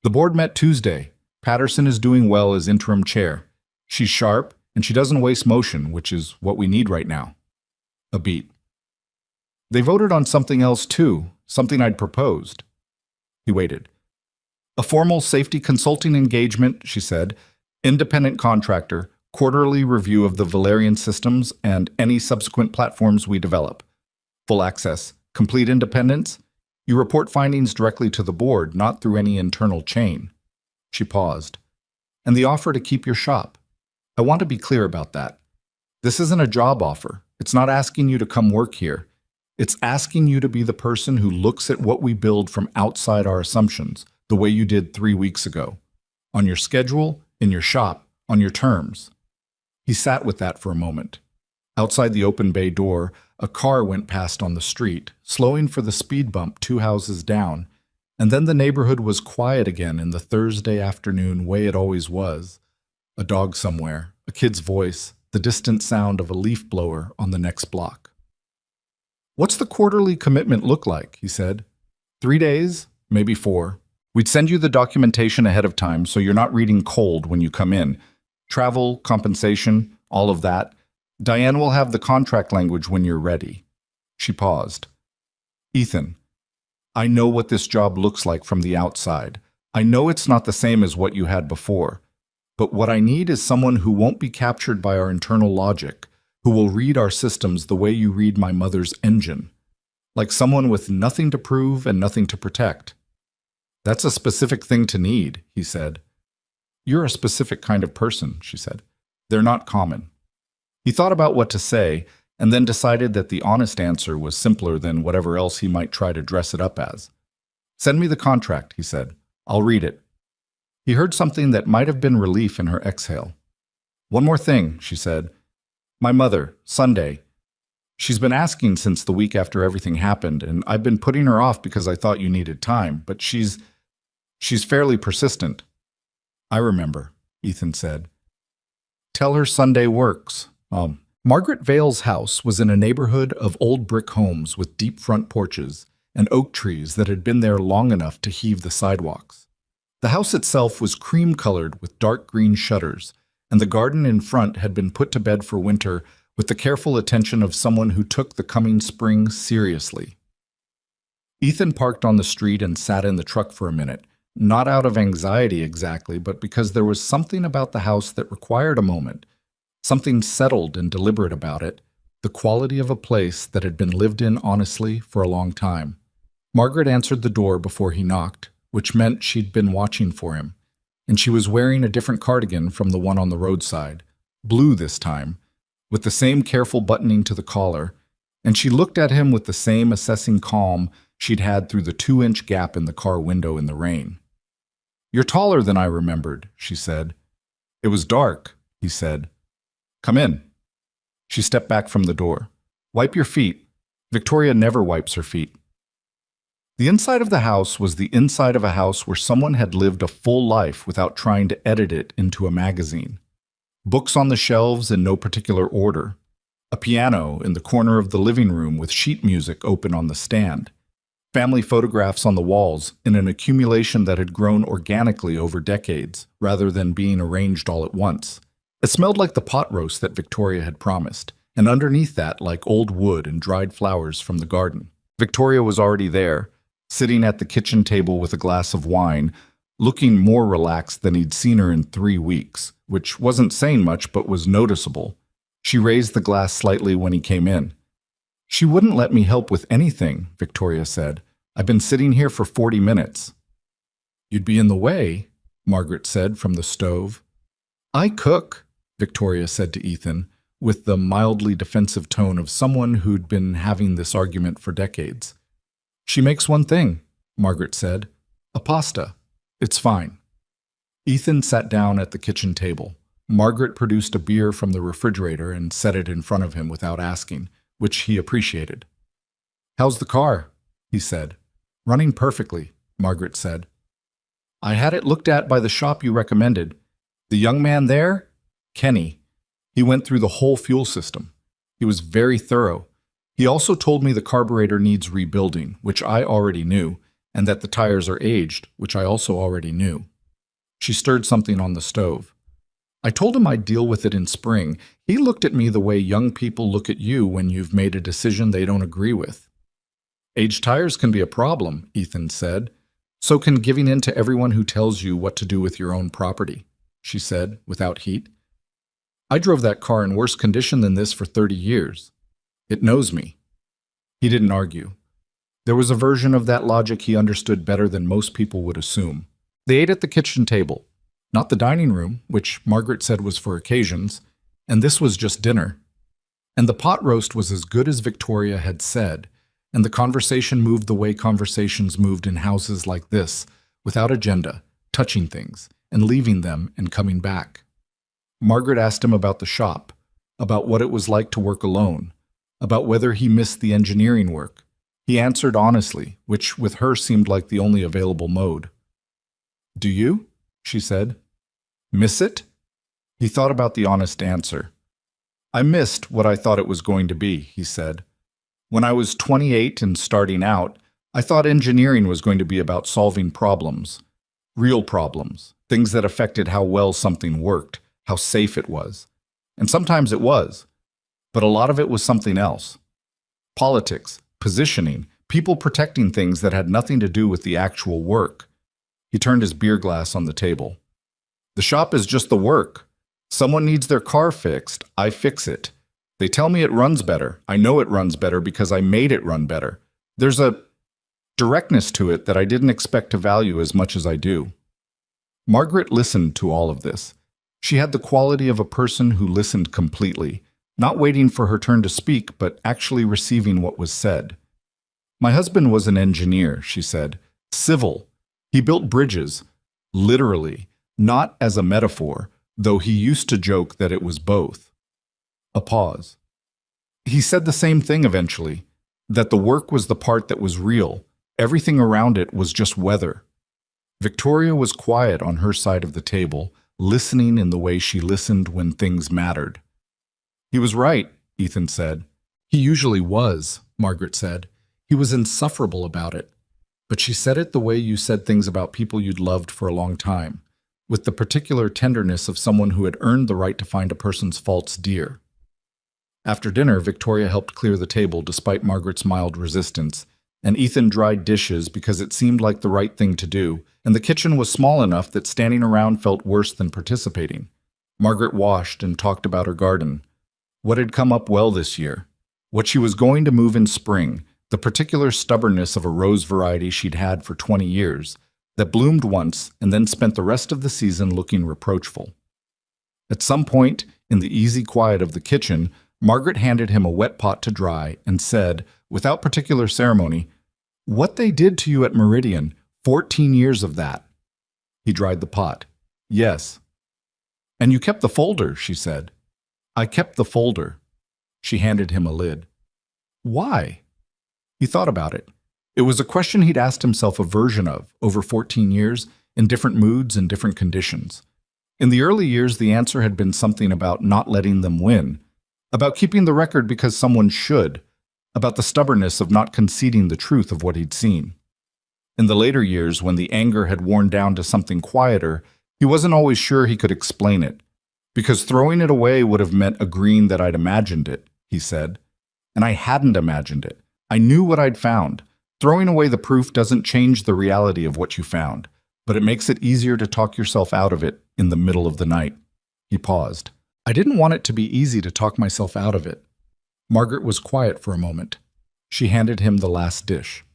"The board met Tuesday. Patterson is doing well as interim chair. She's sharp, and she doesn't waste motion, which is what we need right now." A beat. "They voted on something else too, something I'd proposed." He waited. "A formal safety consulting engagement," she said, "independent contractor, quarterly review of the Valerian systems and any subsequent platforms we develop. Full access, complete independence. You report findings directly to the board, not through any internal chain." She paused. "And the offer to keep your shop. I want to be clear about that. This isn't a job offer. It's not asking you to come work here. It's asking you to be the person who looks at what we build from outside our assumptions, the way you did 3 weeks ago. On your schedule, in your shop, on your terms." He sat with that for a moment. Outside the open bay door, a car went past on the street, slowing for the speed bump 2 houses down, and then the neighborhood was quiet again in the Thursday afternoon way it always was. A dog somewhere, a kid's voice, the distant sound of a leaf blower on the next block. "What's the quarterly commitment look like?" he said. 3 days, maybe 4. We'd send you the documentation ahead of time so you're not reading cold when you come in. Travel, compensation, all of that. Diane will have the contract language when you're ready." She paused. "Ethan, I know what this job looks like from the outside. I know it's not the same as what you had before. But what I need is someone who won't be captured by our internal logic, who will read our systems the way you read my mother's engine. Like someone with nothing to prove and nothing to protect." "That's a specific thing to need," he said. "You're a specific kind of person," she said. "They're not common." He thought about what to say, and then decided that the honest answer was simpler than whatever else he might try to dress it up as. "Send me the contract," he said. "I'll read it." He heard something that might have been relief in her exhale. "One more thing," she said. "My mother, Sunday. She's been asking since the week after everything happened, and I've been putting her off because I thought you needed time, but she's fairly persistent." "I remember," Ethan said. "Tell her Sunday works." Margaret Vale's house was in a neighborhood of old brick homes with deep front porches and oak trees that had been there long enough to heave the sidewalks. The house itself was cream-colored with dark green shutters, and the garden in front had been put to bed for winter with the careful attention of someone who took the coming spring seriously. Ethan parked on the street and sat in the truck for a minute, not out of anxiety exactly, but because there was something about the house that required a moment, something settled and deliberate about it, the quality of a place that had been lived in honestly for a long time. Margaret answered the door before he knocked, which meant she'd been watching for him, and she was wearing a different cardigan from the one on the roadside, blue this time, with the same careful buttoning to the collar, and she looked at him with the same assessing calm she'd had through the 2-inch gap in the car window in the rain. "You're taller than I remembered," she said. "It was dark," he said. "Come in." She stepped back from the door. "Wipe your feet." Victoria never wipes her feet. The inside of the house was the inside of a house where someone had lived a full life without trying to edit it into a magazine. Books on the shelves in no particular order. A piano in the corner of the living room with sheet music open on the stand. Family photographs on the walls in an accumulation that had grown organically over decades, rather than being arranged all at once. It smelled like the pot roast that Victoria had promised, and underneath that like old wood and dried flowers from the garden. Victoria was already there, sitting at the kitchen table with a glass of wine, looking more relaxed than he'd seen her in 3 weeks, which wasn't saying much but was noticeable. She raised the glass slightly when he came in. "She wouldn't let me help with anything," Victoria said. "I've been sitting here for 40 minutes. "You'd be in the way," Margaret said from the stove. "I cook," Victoria said to Ethan, with the mildly defensive tone of someone who'd been having this argument for decades. "She makes one thing," Margaret said. "A pasta. It's fine." Ethan sat down at the kitchen table. Margaret produced a beer from the refrigerator and set it in front of him without asking, which he appreciated. "How's the car?" he said. "Running perfectly," Margaret said. "I had it looked at by the shop you recommended. The young man there? Kenny. He went through the whole fuel system. He was very thorough. He also told me the carburetor needs rebuilding, which I already knew, and that the tires are aged, which I also already knew." She stirred something on the stove. "I told him I'd deal with it in spring. He looked at me the way young people look at you when you've made a decision they don't agree with." "Aged tires can be a problem," Ethan said. "So can giving in to everyone who tells you what to do with your own property," she said, without heat. "I drove that car in worse condition than this for 30 years. It knows me." He didn't argue. There was a version of that logic he understood better than most people would assume. They ate at the kitchen table, not the dining room, which Margaret said was for occasions, and this was just dinner. And the pot roast was as good as Victoria had said, and the conversation moved the way conversations moved in houses like this, without agenda, touching things, and leaving them and coming back. Margaret asked him about the shop, about what it was like to work alone, about whether he missed the engineering work. He answered honestly, which with her seemed like the only available mode. "Do you?" she said. "Miss it?" He thought about the honest answer. I missed what I thought it was going to be, he said. When I was 28 and starting out, I thought engineering was going to be about solving problems. Real problems, things that affected how well something worked, how safe it was. And sometimes it was, but a lot of it was something else. Politics, positioning, people protecting things that had nothing to do with the actual work. He turned his beer glass on the table. The shop is just the work. Someone needs their car fixed, I fix it. They tell me it runs better. I know it runs better because I made it run better. There's a directness to it that I didn't expect to value as much as I do. Margaret listened to all of this. She had the quality of a person who listened completely, not waiting for her turn to speak, but actually receiving what was said. My husband was an engineer, she said. Civil. He built bridges. Literally. Not as a metaphor, though he used to joke that it was both. A pause. He said the same thing eventually, that the work was the part that was real. Everything around it was just weather. Victoria was quiet on her side of the table, listening in the way she listened when things mattered. He was right, Ethan said. He usually was, Margaret said. He was insufferable about it. But she said it the way you said things about people you'd loved for a long time, with the particular tenderness of someone who had earned the right to find a person's faults dear. After dinner, Victoria helped clear the table despite Margaret's mild resistance, and Ethan dried dishes because it seemed like the right thing to do, and the kitchen was small enough that standing around felt worse than participating. Margaret washed and talked about her garden. What had come up well this year? What she was going to move in spring, the particular stubbornness of a rose variety she'd had for 20 years, that bloomed once and then spent the rest of the season looking reproachful. At some point, in the easy quiet of the kitchen, Margaret handed him a wet pot to dry and said, without particular ceremony, "What they did to you at Meridian, 14 years of that." He dried the pot. "Yes." "And you kept the folder," she said. "I kept the folder." She handed him a lid. "Why?" He thought about it. It was a question he'd asked himself a version of over 14 years, in different moods and different conditions. In the early years, the answer had been something about not letting them win, about keeping the record because someone should, about the stubbornness of not conceding the truth of what he'd seen. In the later years, when the anger had worn down to something quieter, he wasn't always sure he could explain it, because throwing it away would have meant agreeing that I'd imagined it, he said. And I hadn't imagined it. I knew what I'd found. Throwing away the proof doesn't change the reality of what you found, but it makes it easier to talk yourself out of it in the middle of the night. He paused. I didn't want it to be easy to talk myself out of it. Margaret was quiet for a moment. She handed him the last dish.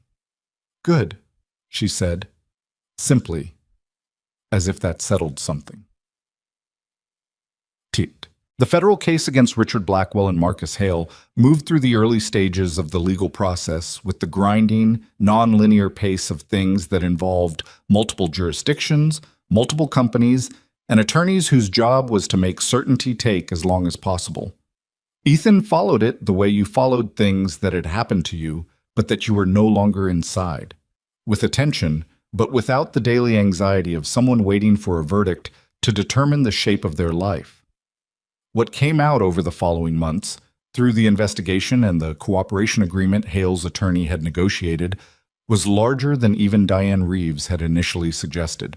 Good, she said, simply, as if that settled something. Tit. The federal case against Richard Blackwell and Marcus Hale moved through the early stages of the legal process with the grinding, non-linear pace of things that involved multiple jurisdictions, multiple companies, and attorneys whose job was to make certainty take as long as possible. Ethan followed it the way you followed things that had happened to you, but that you were no longer inside. With attention, but without the daily anxiety of someone waiting for a verdict to determine the shape of their life. What came out over the following months, through the investigation and the cooperation agreement Hale's attorney had negotiated, was larger than even Diane Reeves had initially suggested.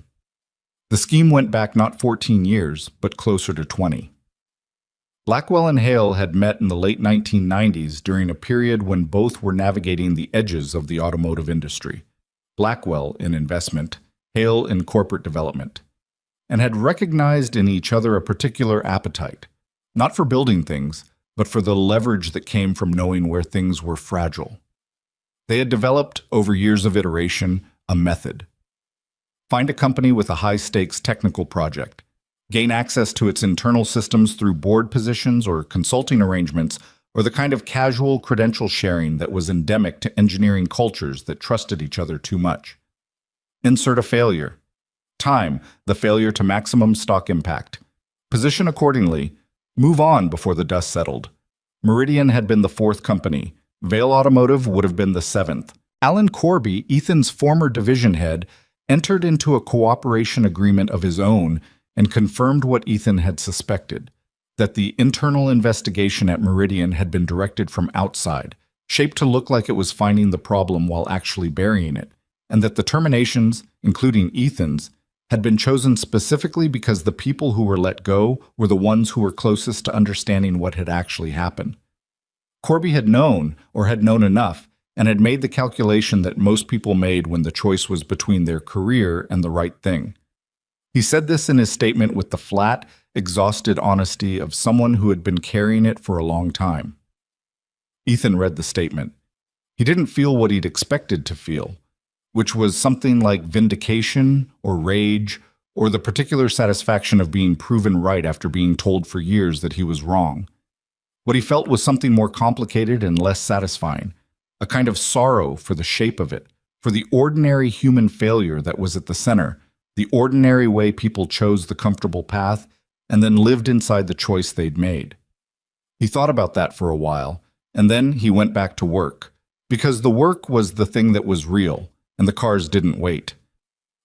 The scheme went back not 14 years, but closer to 20. Blackwell and Hale had met in the late 1990s during a period when both were navigating the edges of the automotive industry. Blackwell in investment, Hale in corporate development, and had recognized in each other a particular appetite. Not for building things, but for the leverage that came from knowing where things were fragile. They had developed, over years of iteration, a method. Find a company with a high-stakes technical project. Gain access to its internal systems through board positions or consulting arrangements, or the kind of casual credential sharing that was endemic to engineering cultures that trusted each other too much. Insert a failure. Time, the failure to maximum stock impact. Position accordingly. Move on before the dust settled. Meridian had been the fourth company. Vale Automotive would have been the seventh. Alan Corby, Ethan's former division head, entered into a cooperation agreement of his own and confirmed what Ethan had suspected. that the internal investigation at Meridian had been directed from outside, shaped to look like it was finding the problem while actually burying it, and that the terminations, including Ethan's, had been chosen specifically because the people who were let go were the ones who were closest to understanding what had actually happened. Corby had known, or had known enough, and had made the calculation that most people made when the choice was between their career and the right thing. He said this in his statement with the flat, exhausted honesty of someone who had been carrying it for a long time. Ethan read the statement. He didn't feel what he'd expected to feel, which was something like vindication or rage or the particular satisfaction of being proven right after being told for years that he was wrong. What he felt was something more complicated and less satisfying, a kind of sorrow for the shape of it, for the ordinary human failure that was at the center, the ordinary way people chose the comfortable path and then lived inside the choice they'd made. He thought about that for a while, and then he went back to work, because the work was the thing that was real, and the cars didn't wait.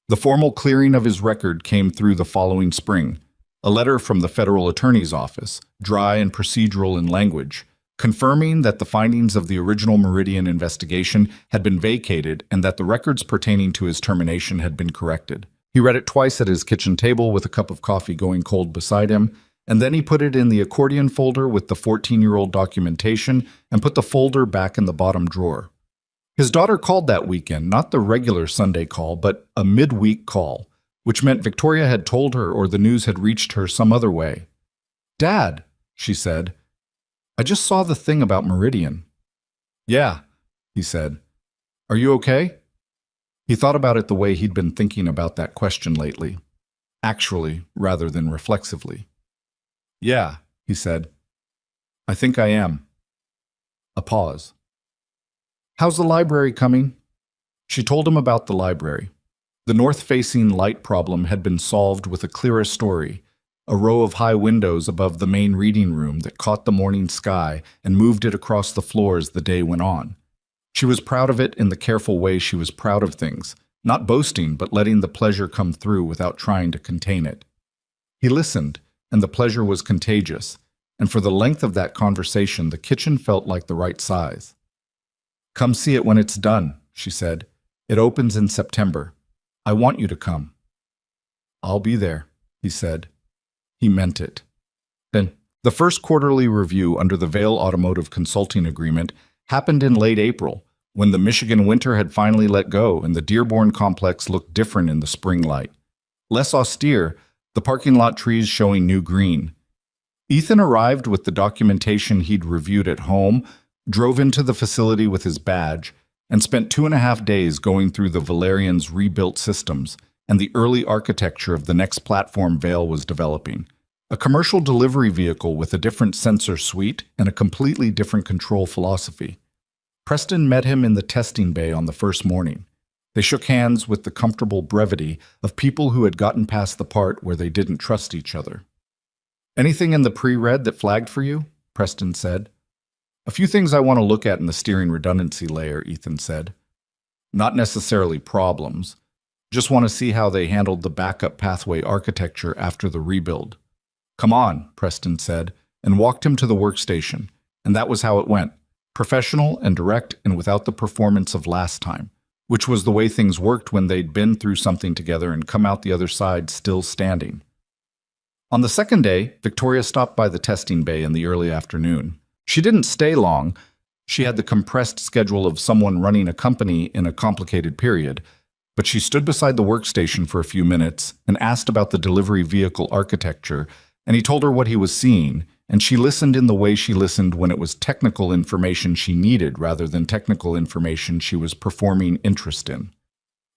The formal clearing of his record came through the following spring, a letter from the federal attorney's office, dry and procedural in language, confirming that the findings of the original Meridian investigation had been vacated and that the records pertaining to his termination had been corrected. He read it twice at his kitchen table with a cup of coffee going cold beside him, and then he put it in the accordion folder with the 14-year-old documentation and put the folder back in the bottom drawer. His daughter called that weekend, not the regular Sunday call, but a midweek call, which meant Victoria had told her or the news had reached her some other way. "Dad," she said, "I just saw the thing about Meridian." "Yeah," he said. "Are you okay?" He thought about it the way he'd been thinking about that question lately, actually rather than reflexively. "Yeah," he said. "I think I am." A pause. "How's the library coming?" She told him about the library. The north-facing light problem had been solved with a clearer story, a row of high windows above the main reading room that caught the morning sky and moved it across the floor as the day went on. She was proud of it in the careful way she was proud of things, not boasting but letting the pleasure come through without trying to contain it. He listened, and the pleasure was contagious, and for the length of that conversation the kitchen felt like the right size. "Come see it when it's done," she said. "It opens in September. I want you to come." "I'll be there," he said. He meant it. Then, the first quarterly review under the Vail Automotive Consulting Agreement happened in late April, when the Michigan winter had finally let go and the Dearborn complex looked different in the spring light. Less austere, the parking lot trees showing new green. Ethan arrived with the documentation he'd reviewed at home, drove into the facility with his badge, and spent 2.5 days going through the Valerian's rebuilt systems and the early architecture of the next platform Vail was developing. A commercial delivery vehicle with a different sensor suite and a completely different control philosophy. Preston met him in the testing bay on the first morning. They shook hands with the comfortable brevity of people who had gotten past the part where they didn't trust each other. "Anything in the pre-read that flagged for you?" Preston said. "A few things I want to look at in the steering redundancy layer," Ethan said. "Not necessarily problems. Just want to see how they handled the backup pathway architecture after the rebuild." "Come on," Preston said, and walked him to the workstation, and that was how it went. Professional and direct and without the performance of last time, which was the way things worked when they'd been through something together and come out the other side still standing. On the second day, Victoria stopped by the testing bay in the early afternoon. She didn't stay long. She had the compressed schedule of someone running a company in a complicated period, but she stood beside the workstation for a few minutes and asked about the delivery vehicle architecture, and he told her what he was seeing, and she listened in the way she listened when it was technical information she needed rather than technical information she was performing interest in.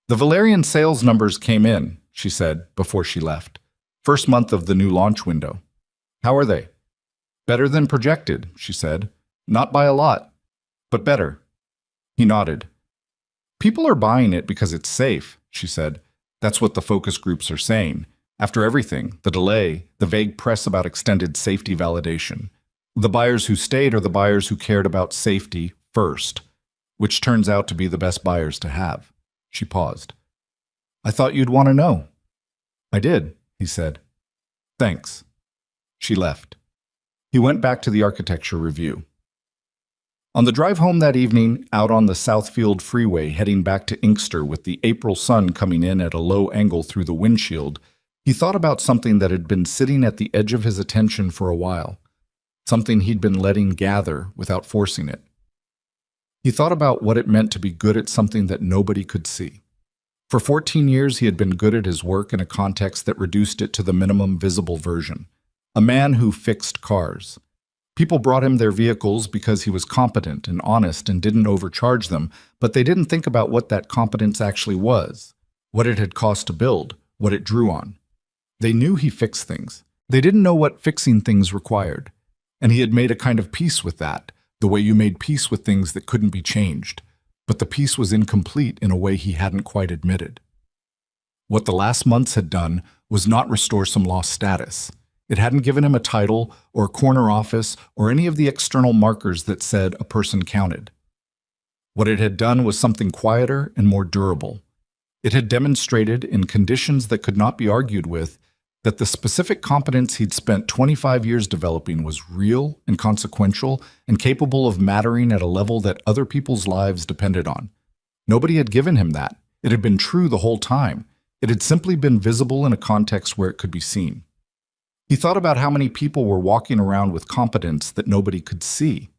"The Valerian sales numbers came in," she said before she left. "First month of the new launch window." "How are they?" "Better than projected," she said. "Not by a lot, but better." He nodded. "People are buying it because it's safe," she said. "That's what the focus groups are saying. After everything, the delay, the vague press about extended safety validation. The buyers who stayed are the buyers who cared about safety first, which turns out to be the best buyers to have." She paused. "I thought you'd want to know." "I did," he said. "Thanks." She left. He went back to the architecture review. On the drive home that evening, out on the Southfield Freeway heading back to Inkster with the April sun coming in at a low angle through the windshield, he thought about something that had been sitting at the edge of his attention for a while, something he'd been letting gather without forcing it. He thought about what it meant to be good at something that nobody could see. For 14 years, he had been good at his work in a context that reduced it to the minimum visible version. A man who fixed cars. People brought him their vehicles because he was competent and honest and didn't overcharge them, but they didn't think about what that competence actually was, what it had cost to build, what it drew on. They knew he fixed things. They didn't know what fixing things required. And he had made a kind of peace with that, the way you made peace with things that couldn't be changed. But the peace was incomplete in a way he hadn't quite admitted. What the last months had done was not restore some lost status. It hadn't given him a title or a corner office or any of the external markers that said a person counted. What it had done was something quieter and more durable. It had demonstrated, in conditions that could not be argued with, that the specific competence he'd spent 25 years developing was real and consequential and capable of mattering at a level that other people's lives depended on. Nobody had given him that. It had been true the whole time. It had simply been visible in a context where it could be seen. He thought about how many people were walking around with competence that nobody could see.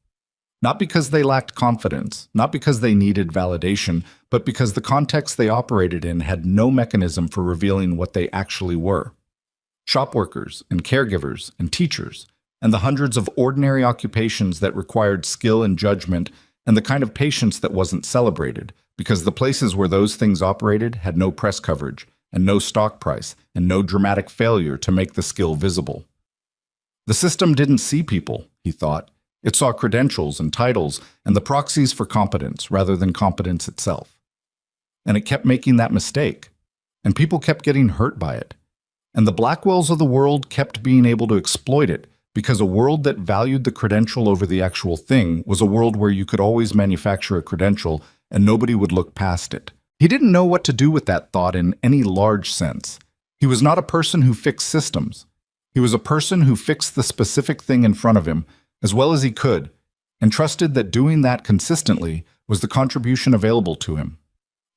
Not because they lacked confidence, not because they needed validation, but because the context they operated in had no mechanism for revealing what they actually were. Shop workers and caregivers and teachers, and the hundreds of ordinary occupations that required skill and judgment, and the kind of patience that wasn't celebrated, because the places where those things operated had no press coverage, and no stock price, and no dramatic failure to make the skill visible. The system didn't see people, he thought. It saw credentials and titles and the proxies for competence rather than competence itself. And it kept making that mistake, and people kept getting hurt by it. And the Blackwells of the world kept being able to exploit it, because a world that valued the credential over the actual thing was a world where you could always manufacture a credential and nobody would look past it. He didn't know what to do with that thought in any large sense. He was not a person who fixed systems. He was a person who fixed the specific thing in front of him as well as he could, and trusted that doing that consistently was the contribution available to him.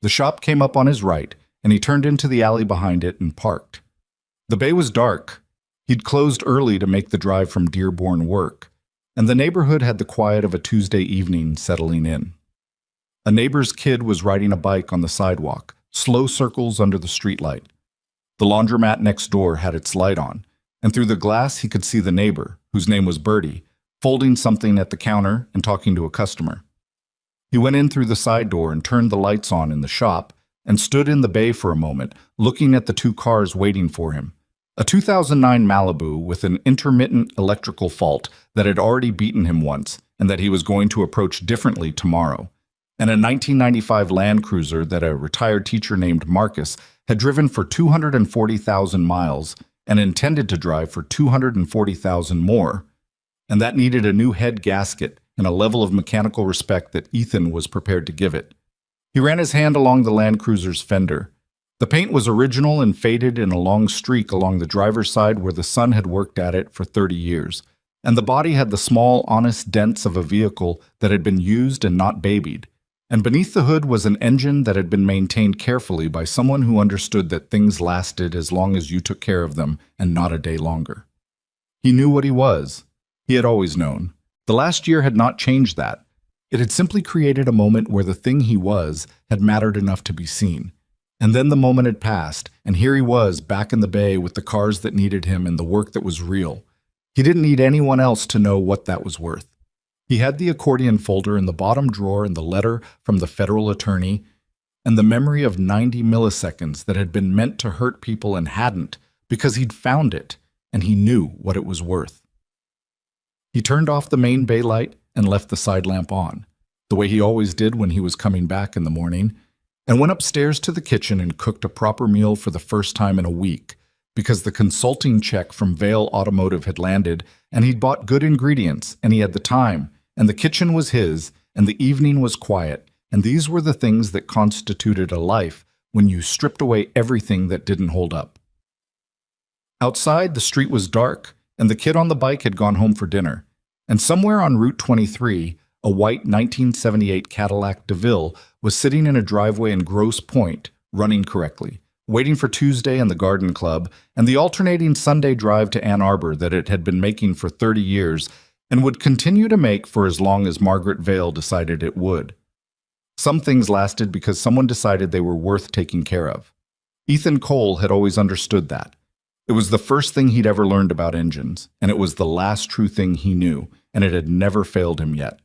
The shop came up on his right, and he turned into the alley behind it and parked. The bay was dark. He'd closed early to make the drive from Dearborn work, and the neighborhood had the quiet of a Tuesday evening settling in. A neighbor's kid was riding a bike on the sidewalk, slow circles under the streetlight. The laundromat next door had its light on, and through the glass he could see the neighbor, whose name was Bertie, folding something at the counter and talking to a customer. He went in through the side door and turned the lights on in the shop and stood in the bay for a moment, looking at the two cars waiting for him. A 2009 Malibu with an intermittent electrical fault that had already beaten him once and that he was going to approach differently tomorrow, and a 1995 Land Cruiser that a retired teacher named Marcus had driven for 240,000 miles and intended to drive for 240,000 more, and that needed a new head gasket and a level of mechanical respect that Ethan was prepared to give it. He ran his hand along the Land Cruiser's fender. The paint was original and faded in a long streak along the driver's side where the sun had worked at it for 30 years, and the body had the small, honest dents of a vehicle that had been used and not babied. And beneath the hood was an engine that had been maintained carefully by someone who understood that things lasted as long as you took care of them and not a day longer. He knew what he was. He had always known. The last year had not changed that. It had simply created a moment where the thing he was had mattered enough to be seen. And then the moment had passed, and here he was back in the bay with the cars that needed him and the work that was real. He didn't need anyone else to know what that was worth. He had the accordion folder in the bottom drawer and the letter from the federal attorney, and the memory of 90 milliseconds that had been meant to hurt people and hadn't, because he'd found it, and he knew what it was worth. He turned off the main bay light and left the side lamp on, the way he always did when he was coming back in the morning, and went upstairs to the kitchen and cooked a proper meal for the first time in a week, because the consulting check from Vail Automotive had landed, and he'd bought good ingredients, and he had the time, and the kitchen was his, and the evening was quiet, and these were the things that constituted a life when you stripped away everything that didn't hold up. Outside, the street was dark, and the kid on the bike had gone home for dinner. And somewhere on Route 23, a white 1978 Cadillac DeVille was sitting in a driveway in Grosse Pointe, running correctly, waiting for Tuesday and the garden club and the alternating Sunday drive to Ann Arbor that it had been making for 30 years and would continue to make for as long as Margaret Vale decided it would. Some things lasted because someone decided they were worth taking care of. Ethan Cole had always understood that. It was the first thing he'd ever learned about engines, and it was the last true thing he knew, and it had never failed him yet.